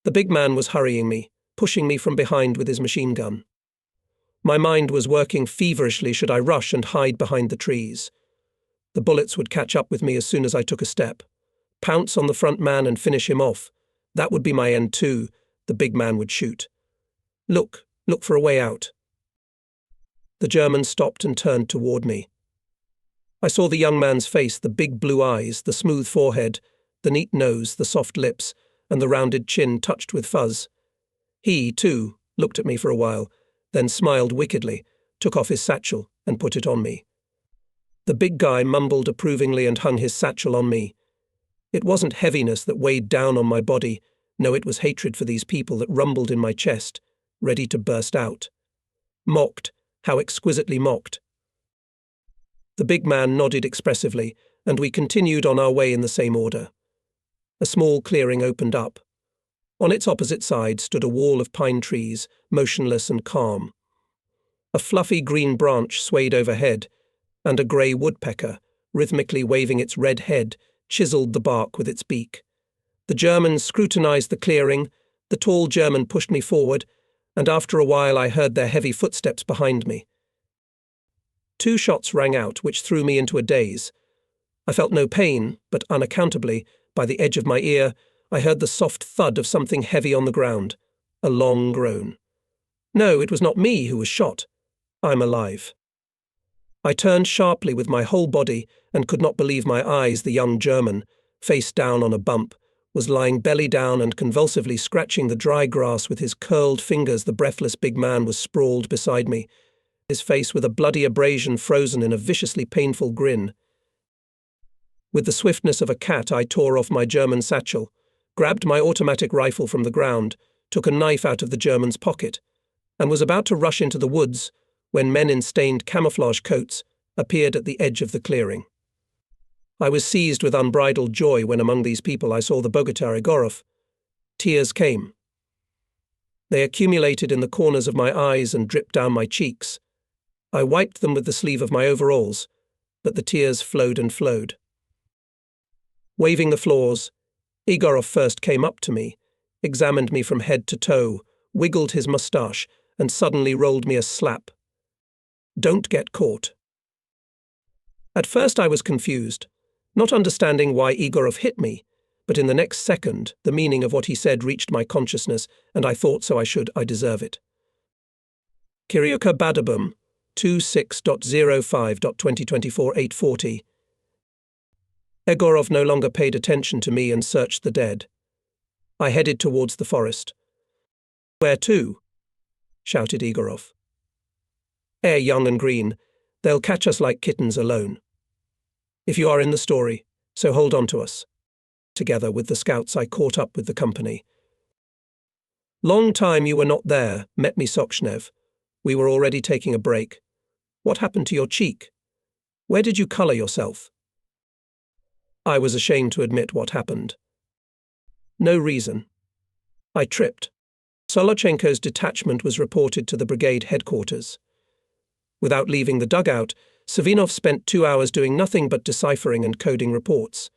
The big man was hurrying me, pushing me from behind with his machine gun. My mind was working feverishly. Should I rush and hide behind the trees? The bullets would catch up with me as soon as I took a step. Pounce on the front man and finish him off. That would be my end too. The big man would shoot. Look for a way out. The German stopped and turned toward me. I saw the young man's face, the big blue eyes, the smooth forehead, the neat nose, the soft lips, and the rounded chin touched with fuzz. He, too, looked at me for a while, then smiled wickedly, took off his satchel, and put it on me. The big guy mumbled approvingly and hung his satchel on me. It wasn't heaviness that weighed down on my body. No, it was hatred for these people that rumbled in my chest, ready to burst out. Mocked, how exquisitely mocked. The big man nodded expressively, and we continued on our way in the same order. A small clearing opened up. On its opposite side stood a wall of pine trees, motionless and calm. A fluffy green branch swayed overhead, and a grey woodpecker, rhythmically waving its red head, chiselled the bark with its beak. The Germans scrutinized the clearing. The tall German pushed me forward, and after a while I heard their heavy footsteps behind me. 2 shots rang out, which threw me into a daze. I felt no pain, but unaccountably, by the edge of my ear, I heard the soft thud of something heavy on the ground, a long groan. No, it was not me who was shot. I'm alive. I turned sharply with my whole body and could not believe my eyes. The young German, face down on a bump, was lying belly down and convulsively scratching the dry grass with his curled fingers. The breathless big man was sprawled beside me, his face with a bloody abrasion frozen in a viciously painful grin. With the swiftness of a cat, I tore off my German satchel, grabbed my automatic rifle from the ground, took a knife out of the German's pocket, and was about to rush into the woods when men in stained camouflage coats appeared at the edge of the clearing. I was seized with unbridled joy when among these people I saw the Bogutar Igorov. Tears came. They accumulated in the corners of my eyes and dripped down my cheeks. I wiped them with the sleeve of my overalls, but the tears flowed and flowed. Waving the floors, Igorov first came up to me, examined me from head to toe, wiggled his moustache, and suddenly rolled me a slap. "Don't get caught." At first I was confused, not understanding why Igorov hit me, but in the next second the meaning of what he said reached my consciousness, and I thought so I deserve it. Kiryuka Badabum, 26.05.2024 8:40. Egorov no longer paid attention to me and searched the dead. I headed towards the forest. "Where to?" shouted Igorov. "Air young and green. They'll catch us like kittens alone. If you are in the story, so hold on to us." Together with the scouts I caught up with the company. "Long time you were not there, met me Sokshnev. We were already taking a break. What happened to your cheek? Where did you colour yourself?" I was ashamed to admit what happened. "No reason. I tripped." Solochenko's detachment was reported to the brigade headquarters. Without leaving the dugout, Savinov spent 2 hours doing nothing but deciphering and coding reports.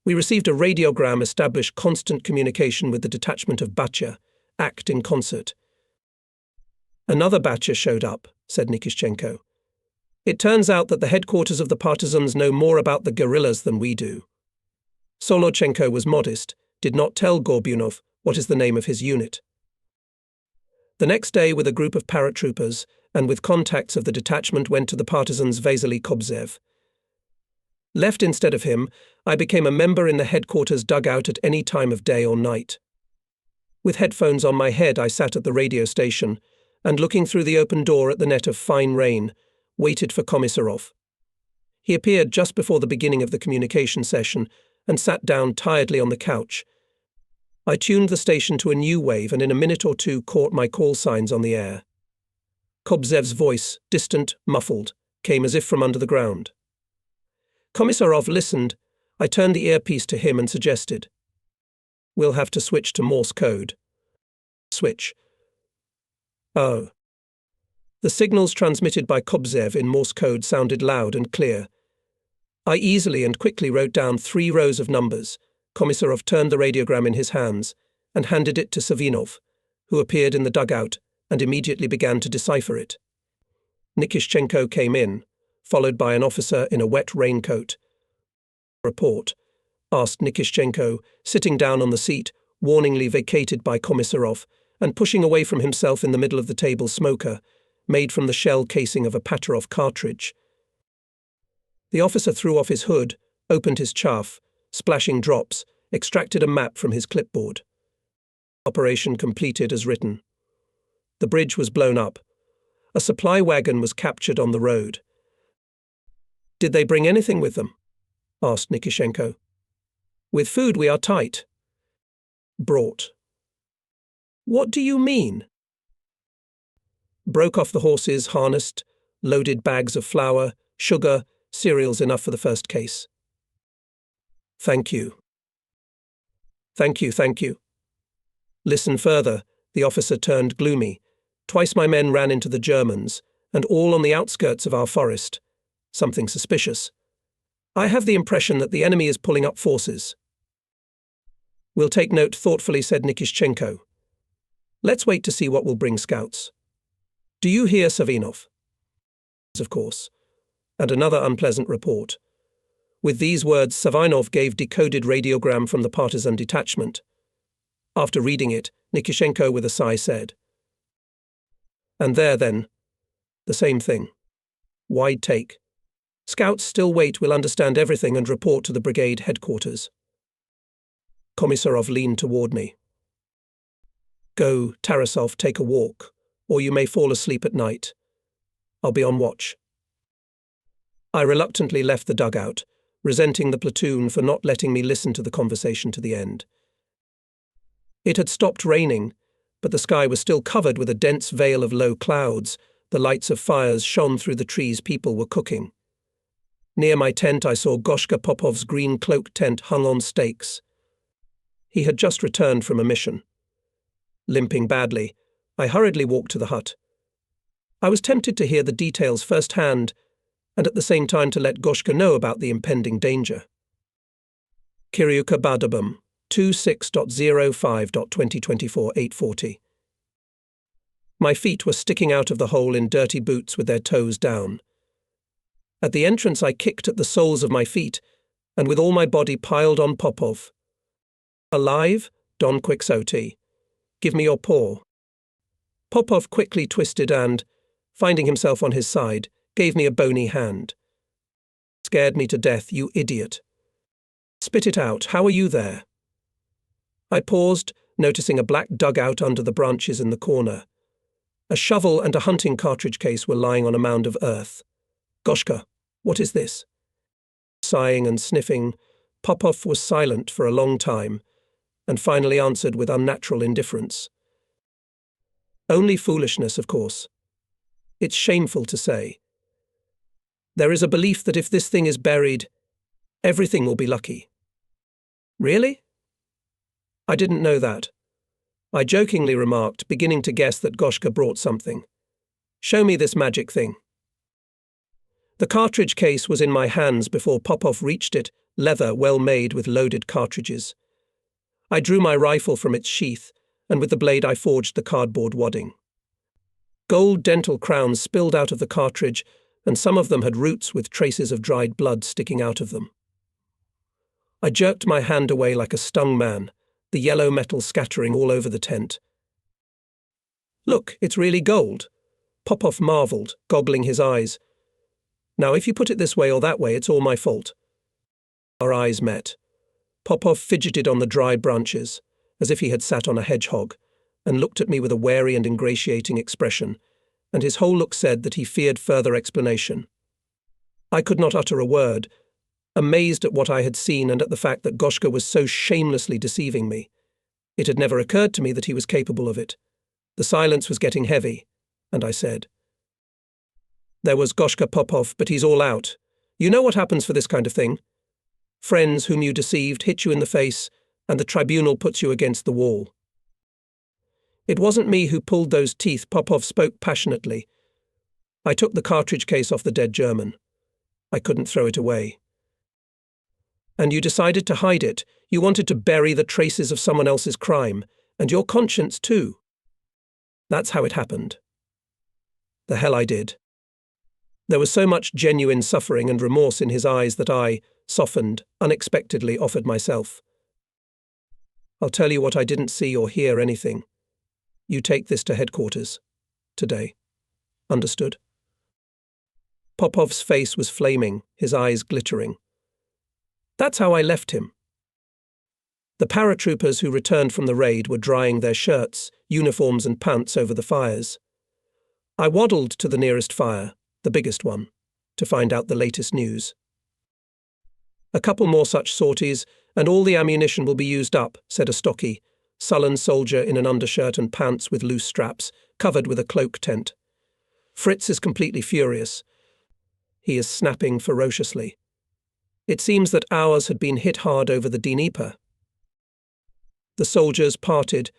We received a radiogram established constant communication with the detachment of Batya, act in concert. "Another Batya showed up," said Nikishchenko. "It turns out that the headquarters of the partisans know more about the guerrillas than we do." Solochenko was modest, did not tell Gorbunov what is the name of his unit. The next day, with a group of paratroopers and with contacts of the detachment, went to the partisans' Vasily Kobzev. Left instead of him, I became a member in the headquarters dugout at any time of day or night. With headphones on my head, I sat at the radio station and, looking through the open door at the net of fine rain, waited for Komisarov. He appeared just before the beginning of the communication session and sat down tiredly on the couch. I tuned the station to a new wave and in a minute or two caught my call signs on the air. Kobzev's voice, distant, muffled, came as if from under the ground. Komisarov listened. I turned the earpiece to him and suggested, "We'll have to switch to Morse code." "Switch." "Oh." The signals transmitted by Kobzev in Morse code sounded loud and clear. I easily and quickly wrote down 3 rows of numbers. Komisarov turned the radiogram in his hands and handed it to Savinov, who appeared in the dugout and immediately began to decipher it. Nikishchenko came in, followed by an officer in a wet raincoat. "Report," asked Nikishchenko, sitting down on the seat, warningly vacated by Komisarov, and pushing away from himself in the middle of the table smoker, made from the shell casing of a Patarov cartridge. The officer threw off his hood, opened his chaff, splashing drops, extracted a map from his clipboard. Operation completed as written. The bridge was blown up. A supply wagon was captured on the road. "Did they bring anything with them?" asked Nikishenko. "With food we are tight." "Brought." "What do you mean?" "Broke off the horses, harnessed, loaded bags of flour, sugar, cereals enough for the first case." "Thank you." "Thank you, thank you." "Listen further," the officer turned gloomy. "Twice my men ran into the Germans, and all on the outskirts of our forest. Something suspicious. I have the impression that the enemy is pulling up forces." "We'll take note thoughtfully," said Nikishchenko. "Let's wait to see what will bring scouts. Do you hear, Savinov?" "Of course." And another unpleasant report. With these words, Savinov gave decoded radiogram from the partisan detachment. After reading it, Nikishenko with a sigh said, "And there then, the same thing. Wide take. Scouts still wait, will understand everything and report to the brigade headquarters." Komisarov leaned toward me. "Go, Tarasov, take a walk, or you may fall asleep at night. I'll be on watch." I reluctantly left the dugout, resenting the platoon for not letting me listen to the conversation to the end. It had stopped raining, but the sky was still covered with a dense veil of low clouds. The lights of fires shone through the trees people were cooking. Near my tent I saw Goshka Popov's green cloak tent hung on stakes. He had just returned from a mission. Limping badly, I hurriedly walked to the hut. I was tempted to hear the details firsthand, and at the same time to let Goshka know about the impending danger. Kiryuka Badabum, 26.05.2024 8:40. My feet were sticking out of the hole in dirty boots with their toes down. At the entrance I kicked at the soles of my feet, and with all my body piled on Popov. Alive? Don Quixote. Give me your paw. Popov quickly twisted and, finding himself on his side, gave me a bony hand. Scared me to death, you idiot. Spit it out, how are you there? I paused, noticing a black dugout under the branches in the corner. A shovel and a hunting cartridge case were lying on a mound of earth. Goshka, what is this? Sighing and sniffing, Popov was silent for a long time, and finally answered with unnatural indifference. Only foolishness, of course. It's shameful to say. There is a belief that if this thing is buried, everything will be lucky. Really? I didn't know that. I jokingly remarked, beginning to guess that Goshka brought something. Show me this magic thing. The cartridge case was in my hands before Popov reached it, leather well made with loaded cartridges. I drew my rifle from its sheath, and with the blade I forged the cardboard wadding. Gold dental crowns spilled out of the cartridge, and some of them had roots with traces of dried blood sticking out of them. I jerked my hand away like a stung man, the yellow metal scattering all over the tent. Look, it's really gold. Popov marvelled, goggling his eyes. Now, if you put it this way or that way, it's all my fault. Our eyes met. Popov fidgeted on the dry branches, as if he had sat on a hedgehog, and looked at me with a wary and ingratiating expression, and his whole look said that he feared further explanation. I could not utter a word, amazed at what I had seen and at the fact that Goshka was so shamelessly deceiving me. It had never occurred to me that he was capable of it. The silence was getting heavy, and I said, There was Goshka Popov, but he's all out. You know what happens for this kind of thing? Friends whom you deceived hit you in the face, and the tribunal puts you against the wall. It wasn't me who pulled those teeth, Popov spoke passionately. I took the cartridge case off the dead German. I couldn't throw it away. And you decided to hide it. You wanted to bury the traces of someone else's crime, and your conscience too. That's how it happened. The hell I did. There was so much genuine suffering and remorse in his eyes that I, softened, unexpectedly offered myself. I'll tell you what I didn't see or hear anything. You take this to headquarters. Today. Understood? Popov's face was flaming, his eyes glittering. That's how I left him. The paratroopers who returned from the raid were drying their shirts, uniforms and pants over the fires. I waddled to the nearest fire, the biggest one, to find out the latest news. A couple more such sorties, and all the ammunition will be used up, said a stocky, sullen soldier in an undershirt and pants with loose straps, covered with a cloak tent. Fritz is completely furious. He is snapping ferociously. It seems that ours had been hit hard over the Dnieper. The soldiers parted,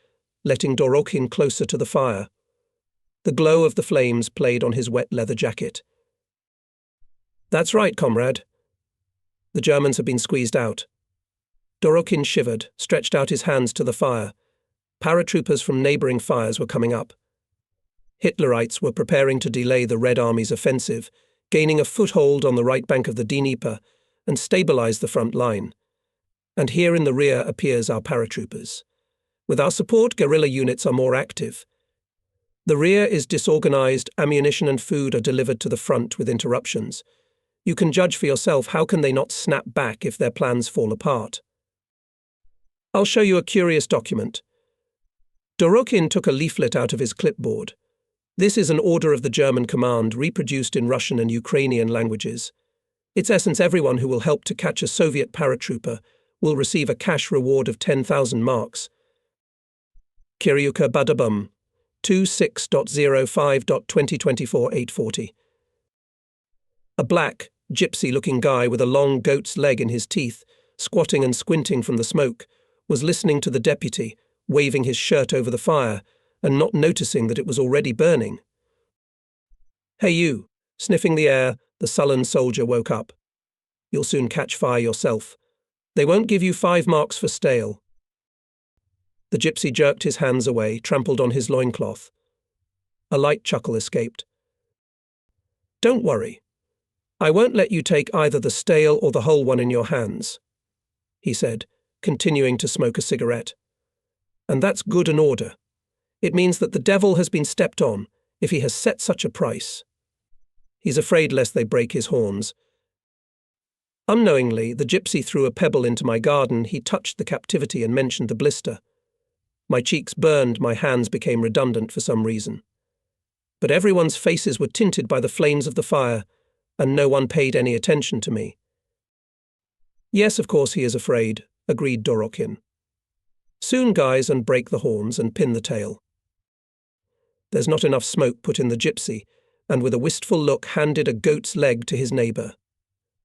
letting Dorokin closer to the fire. The glow of the flames played on his wet leather jacket. That's right, comrade. The Germans have been squeezed out. Dorokin shivered, stretched out his hands to the fire. Paratroopers from neighbouring fires were coming up. Hitlerites were preparing to delay the Red Army's offensive, gaining a foothold on the right bank of the Dnieper, and stabilise the front line. And here in the rear appears our paratroopers. With our support, guerrilla units are more active. The rear is disorganised, ammunition and food are delivered to the front with interruptions. You can judge for yourself, how can they not snap back if their plans fall apart? I'll show you a curious document. Dorokin took a leaflet out of his clipboard. This is an order of the German command reproduced in Russian and Ukrainian languages. Its essence, everyone who will help to catch a Soviet paratrooper will receive a cash reward of 10,000 marks. Kiryuka Badabum, 26.05.2024 8:40. A black, gypsy-looking guy with a long goat's leg in his teeth, squatting and squinting from the smoke, was listening to the deputy, waving his shirt over the fire, and not noticing that it was already burning. Hey you, sniffing the air, the sullen soldier woke up. You'll soon catch fire yourself. They won't give you 5 marks for stale. The gypsy jerked his hands away, trampled on his loincloth. A light chuckle escaped. Don't worry. I won't let you take either the stale or the whole one in your hands, he said, continuing to smoke a cigarette. And that's good and order. It means that the devil has been stepped on, if he has set such a price. He's afraid lest they break his horns. Unknowingly, the gypsy threw a pebble into my garden. He touched the captivity and mentioned the blister. My cheeks burned, my hands became redundant for some reason. But everyone's faces were tinted by the flames of the fire, and no one paid any attention to me. Yes, of course he is afraid, agreed Dorokin. Soon, guys, and break the horns and pin the tail. There's not enough smoke, put in the gypsy, and with a wistful look handed a goat's leg to his neighbour.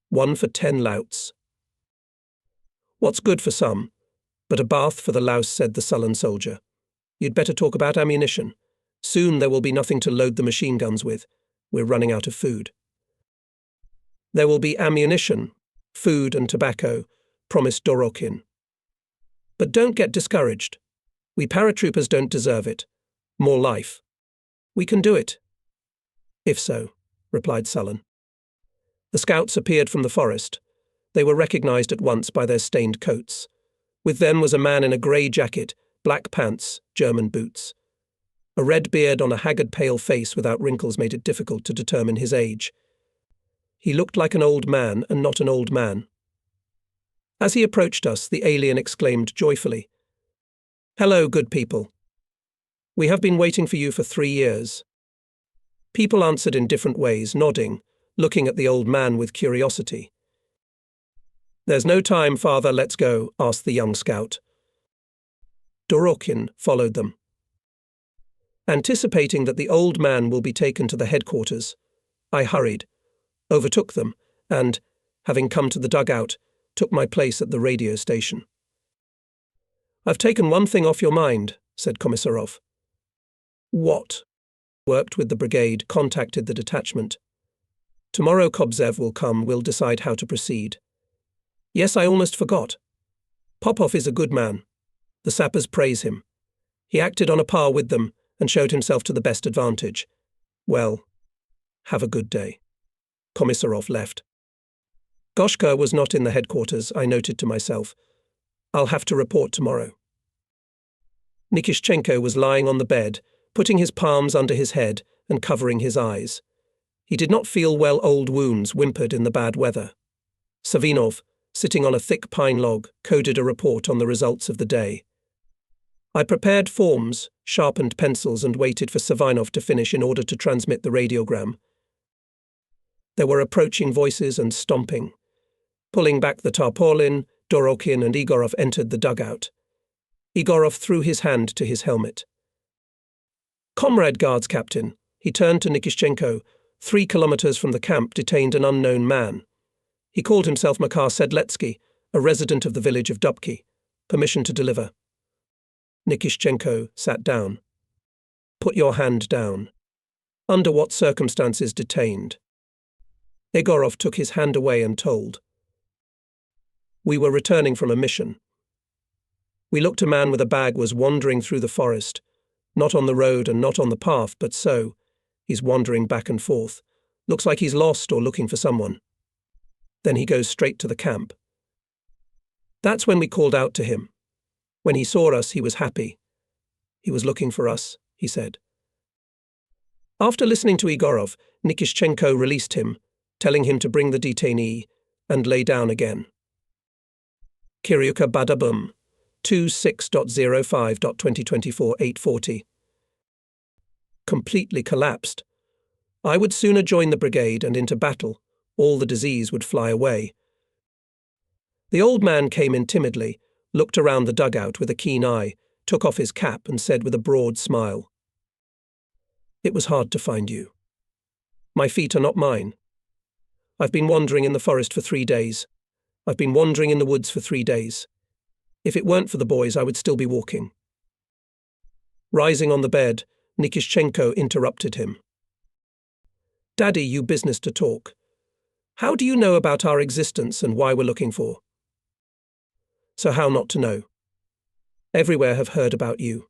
1 for 10 louts. What's good for some, but a bath for the louse, said the sullen soldier. You'd better talk about ammunition. Soon there will be nothing to load the machine guns with. We're running out of food. There will be ammunition, food and tobacco, promised Dorokin. But don't get discouraged. We paratroopers don't deserve it. More life. We can do it. If so, replied Sullen. The scouts appeared from the forest. They were recognized at once by their stained coats. With them was a man in a grey jacket, black pants, German boots. A red beard on a haggard pale face without wrinkles made it difficult to determine his age. He looked like an old man and not an old man. As he approached us, the alien exclaimed joyfully, "Hello, good people. We have been waiting for you for 3 years." People answered in different ways, nodding, looking at the old man with curiosity. "There's no time, father, let's go," asked the young scout. Dorokin followed them. Anticipating that the old man will be taken to the headquarters, I hurried, overtook them, and, having come to the dugout, took my place at the radio station. "I've taken one thing off your mind," said Komisarov. "What?" Worked with the brigade, contacted the detachment. "Tomorrow Kobzev will come, we'll decide how to proceed." "Yes, I almost forgot. Popov is a good man. The sappers praise him. He acted on a par with them and showed himself to the best advantage. Well, have a good day." Komisarov left. Goshka was not in the headquarters, I noted to myself. I'll have to report tomorrow. Nikishchenko was lying on the bed, putting his palms under his head and covering his eyes. He did not feel well. Old wounds whimpered in the bad weather. Savinov, sitting on a thick pine log, coded a report on the results of the day. I prepared forms, sharpened pencils, and waited for Savinov to finish in order to transmit the radiogram. There were approaching voices and stomping. Pulling back the tarpaulin, Dorokin and Igorov entered the dugout. Igorov threw his hand to his helmet. "Comrade Guards Captain," he turned to Nikishchenko, 3 kilometers from the camp detained an unknown man. He called himself Makar Sedletsky, a resident of the village of Dubki. Permission to deliver. Nikishchenko sat down. "Put your hand down. Under what circumstances detained?" Egorov took his hand away and told. "We were returning from a mission. We looked. A man with a bag was wandering through the forest, not on the road and not on the path, but so. He's wandering back and forth. Looks like he's lost or looking for someone. Then he goes straight to the camp. That's when we called out to him. When he saw us, he was happy. He was looking for us," he said. After listening to Igorov, Nikishchenko released him, telling him to bring the detainee, and lay down again. Kiryuka Badabum, 26.05.2024 8:40. Completely collapsed. I would sooner join the brigade and into battle. All the disease would fly away. The old man came in timidly, looked around the dugout with a keen eye, took off his cap and said with a broad smile, "It was hard to find you. My feet are not mine. I've been wandering in the forest for 3 days. I've been wandering in the woods for 3 days. If it weren't for the boys, I would still be walking." Rising on the bed, Nikishchenko interrupted him. "Daddy, you business to talk. How do you know about our existence and why we're looking for?" So how not to know? Everywhere have heard about you.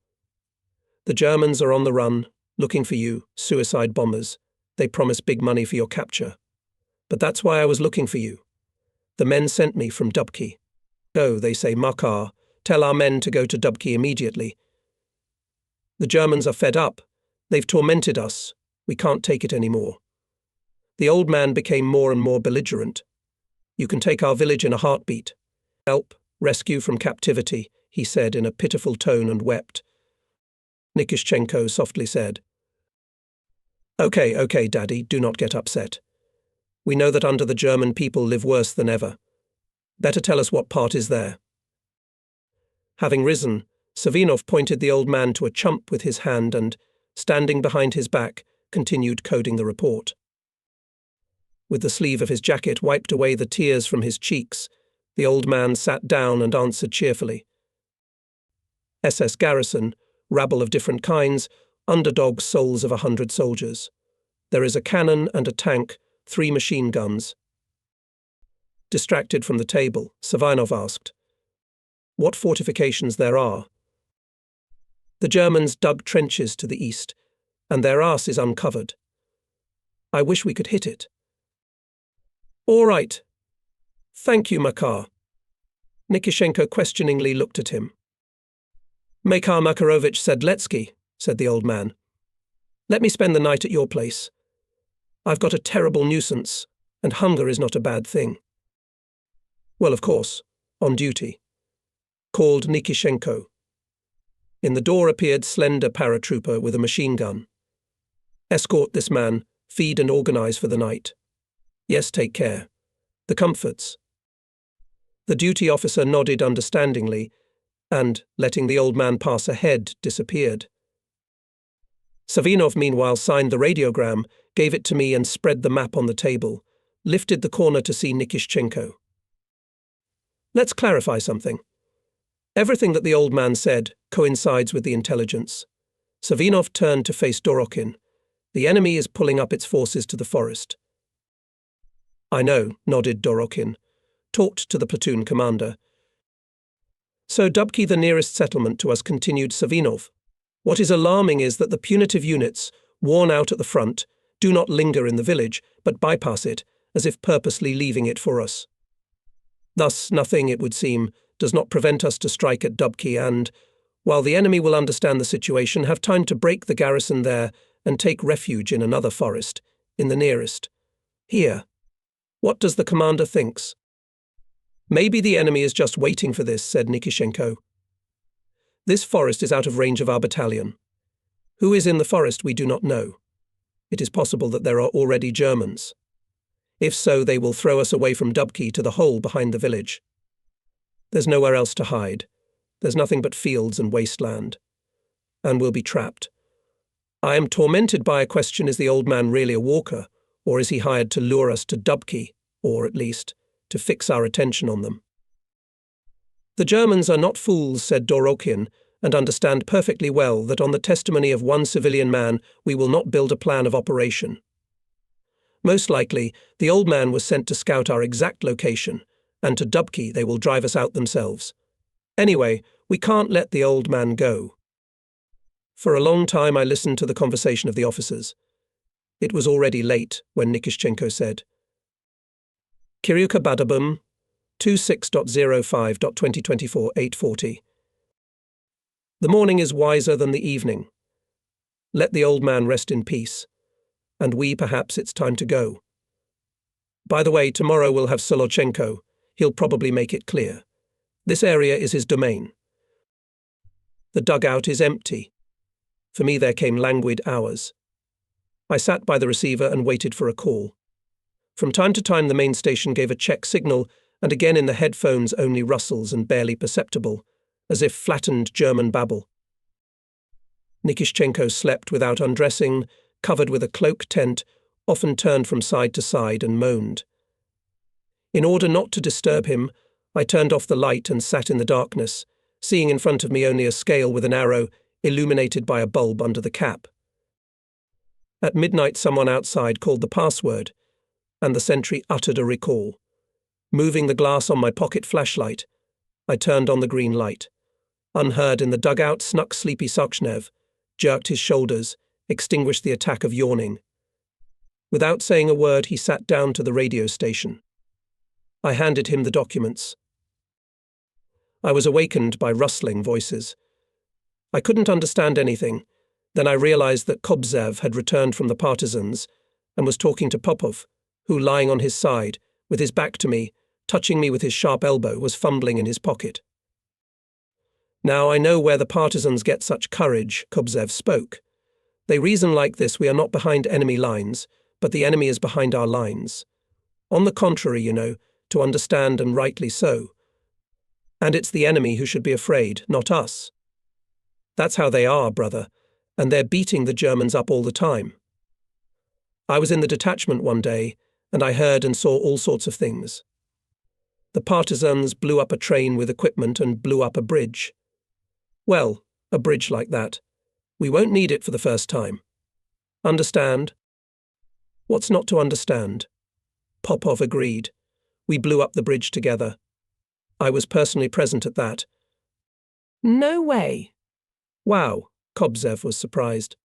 The Germans are on the run, looking for you, suicide bombers. They promise big money for your capture. But that's why I was looking for you. The men sent me from Dubki. Go, they say, Makar, tell our men to go to Dubki immediately. The Germans are fed up. They've tormented us. We can't take it anymore. The old man became more and more belligerent. You can take our village in a heartbeat. Help, rescue from captivity, he said in a pitiful tone and wept. Nikishchenko softly said, Okay, Daddy, do not get upset. We know that under the German people live worse than ever. Better tell us what part is there. Having risen, Savinov pointed the old man to a chump with his hand and, standing behind his back, continued coding the report. With the sleeve of his jacket wiped away the tears from his cheeks, the old man sat down and answered cheerfully. SS garrison, rabble of different kinds, underdog souls of 100 soldiers. There is a cannon and a tank, 3 machine guns. Distracted from the table, Savinov asked, What fortifications there are? The Germans dug trenches to the east, and their arse is uncovered. I wish we could hit it. All right. Thank you, Makar. Nikishenko questioningly looked at him. Makar Makarovich Sedletsky, said the old man. Let me spend the night at your place. I've got a terrible nuisance, and hunger is not a bad thing. Well, of course, on duty. Called Nikishenko. In the door appeared slender paratrooper with a machine gun. Escort this man, feed and organize for the night. Yes, take care. The comforts. The duty officer nodded understandingly and, letting the old man pass ahead, disappeared. Savinov meanwhile signed the radiogram, gave it to me and spread the map on the table, lifted the corner to see Nikishchenko. Let's clarify something. Everything that the old man said coincides with the intelligence. Savinov turned to face Dorokin. The enemy is pulling up its forces to the forest. I know, nodded Dorokin. Talked to the platoon commander. So Dubki the nearest settlement to us, continued Savinov. What is alarming is that the punitive units, worn out at the front, do not linger in the village, but bypass it, as if purposely leaving it for us. Thus nothing, it would seem, does not prevent us to strike at Dubki and, while the enemy will understand the situation, have time to break the garrison there and take refuge in another forest, in the nearest. Here. What does the commander thinks? Maybe the enemy is just waiting for this, said Nikishenko. This forest is out of range of our battalion. Who is in the forest we do not know. It is possible that there are already Germans. If so, they will throw us away from Dubki to the hole behind the village. There's nowhere else to hide. There's nothing but fields and wasteland. And we'll be trapped. I am tormented by a question, is the old man really a walker, or is he hired to lure us to Dubki, or, at least, to fix our attention on them? The Germans are not fools, said Dorokin, and understand perfectly well that on the testimony of one civilian man we will not build a plan of operation. Most likely, the old man was sent to scout our exact location, and to Dubki they will drive us out themselves. Anyway, we can't let the old man go. For a long time I listened to the conversation of the officers. It was already late when Nikishchenko said, Kiryuka Badabum, 26.05.2024, 8:40. The morning is wiser than the evening. Let the old man rest in peace. And we, perhaps it's time to go. By the way, tomorrow we'll have Solochenko. He'll probably make it clear. This area is his domain. The dugout is empty. For me there came languid hours. I sat by the receiver and waited for a call. From time to time the main station gave a check signal, and again in the headphones only rustles and barely perceptible, as if flattened German babble. Nikishchenko slept without undressing, covered with a cloak tent, often turned from side to side and moaned. In order not to disturb him, I turned off the light and sat in the darkness, seeing in front of me only a scale with an arrow illuminated by a bulb under the cap. At midnight someone outside called the password, and the sentry uttered a recall. Moving the glass on my pocket flashlight, I turned on the green light. Unheard in the dugout snuck sleepy Sakshnev, jerked his shoulders, extinguished the attack of yawning. Without saying a word, he sat down to the radio station. I handed him the documents. I was awakened by rustling voices. I couldn't understand anything. Then I realized that Kobzev had returned from the partisans and was talking to Popov, who, lying on his side, with his back to me, touching me with his sharp elbow, was fumbling in his pocket. Now I know where the partisans get such courage, Kobzev spoke. They reason like this: we are not behind enemy lines, but the enemy is behind our lines. On the contrary, to understand, and rightly so. And it's the enemy who should be afraid, not us. That's how they are, brother, and they're beating the Germans up all the time. I was in the detachment one day, and I heard and saw all sorts of things. The partisans blew up a train with equipment and blew up a bridge. Well, a bridge like that. We won't need it for the first time. Understand? What's not to understand? Popov agreed. We blew up the bridge together. I was personally present at that. No way. Wow, Kobzev was surprised.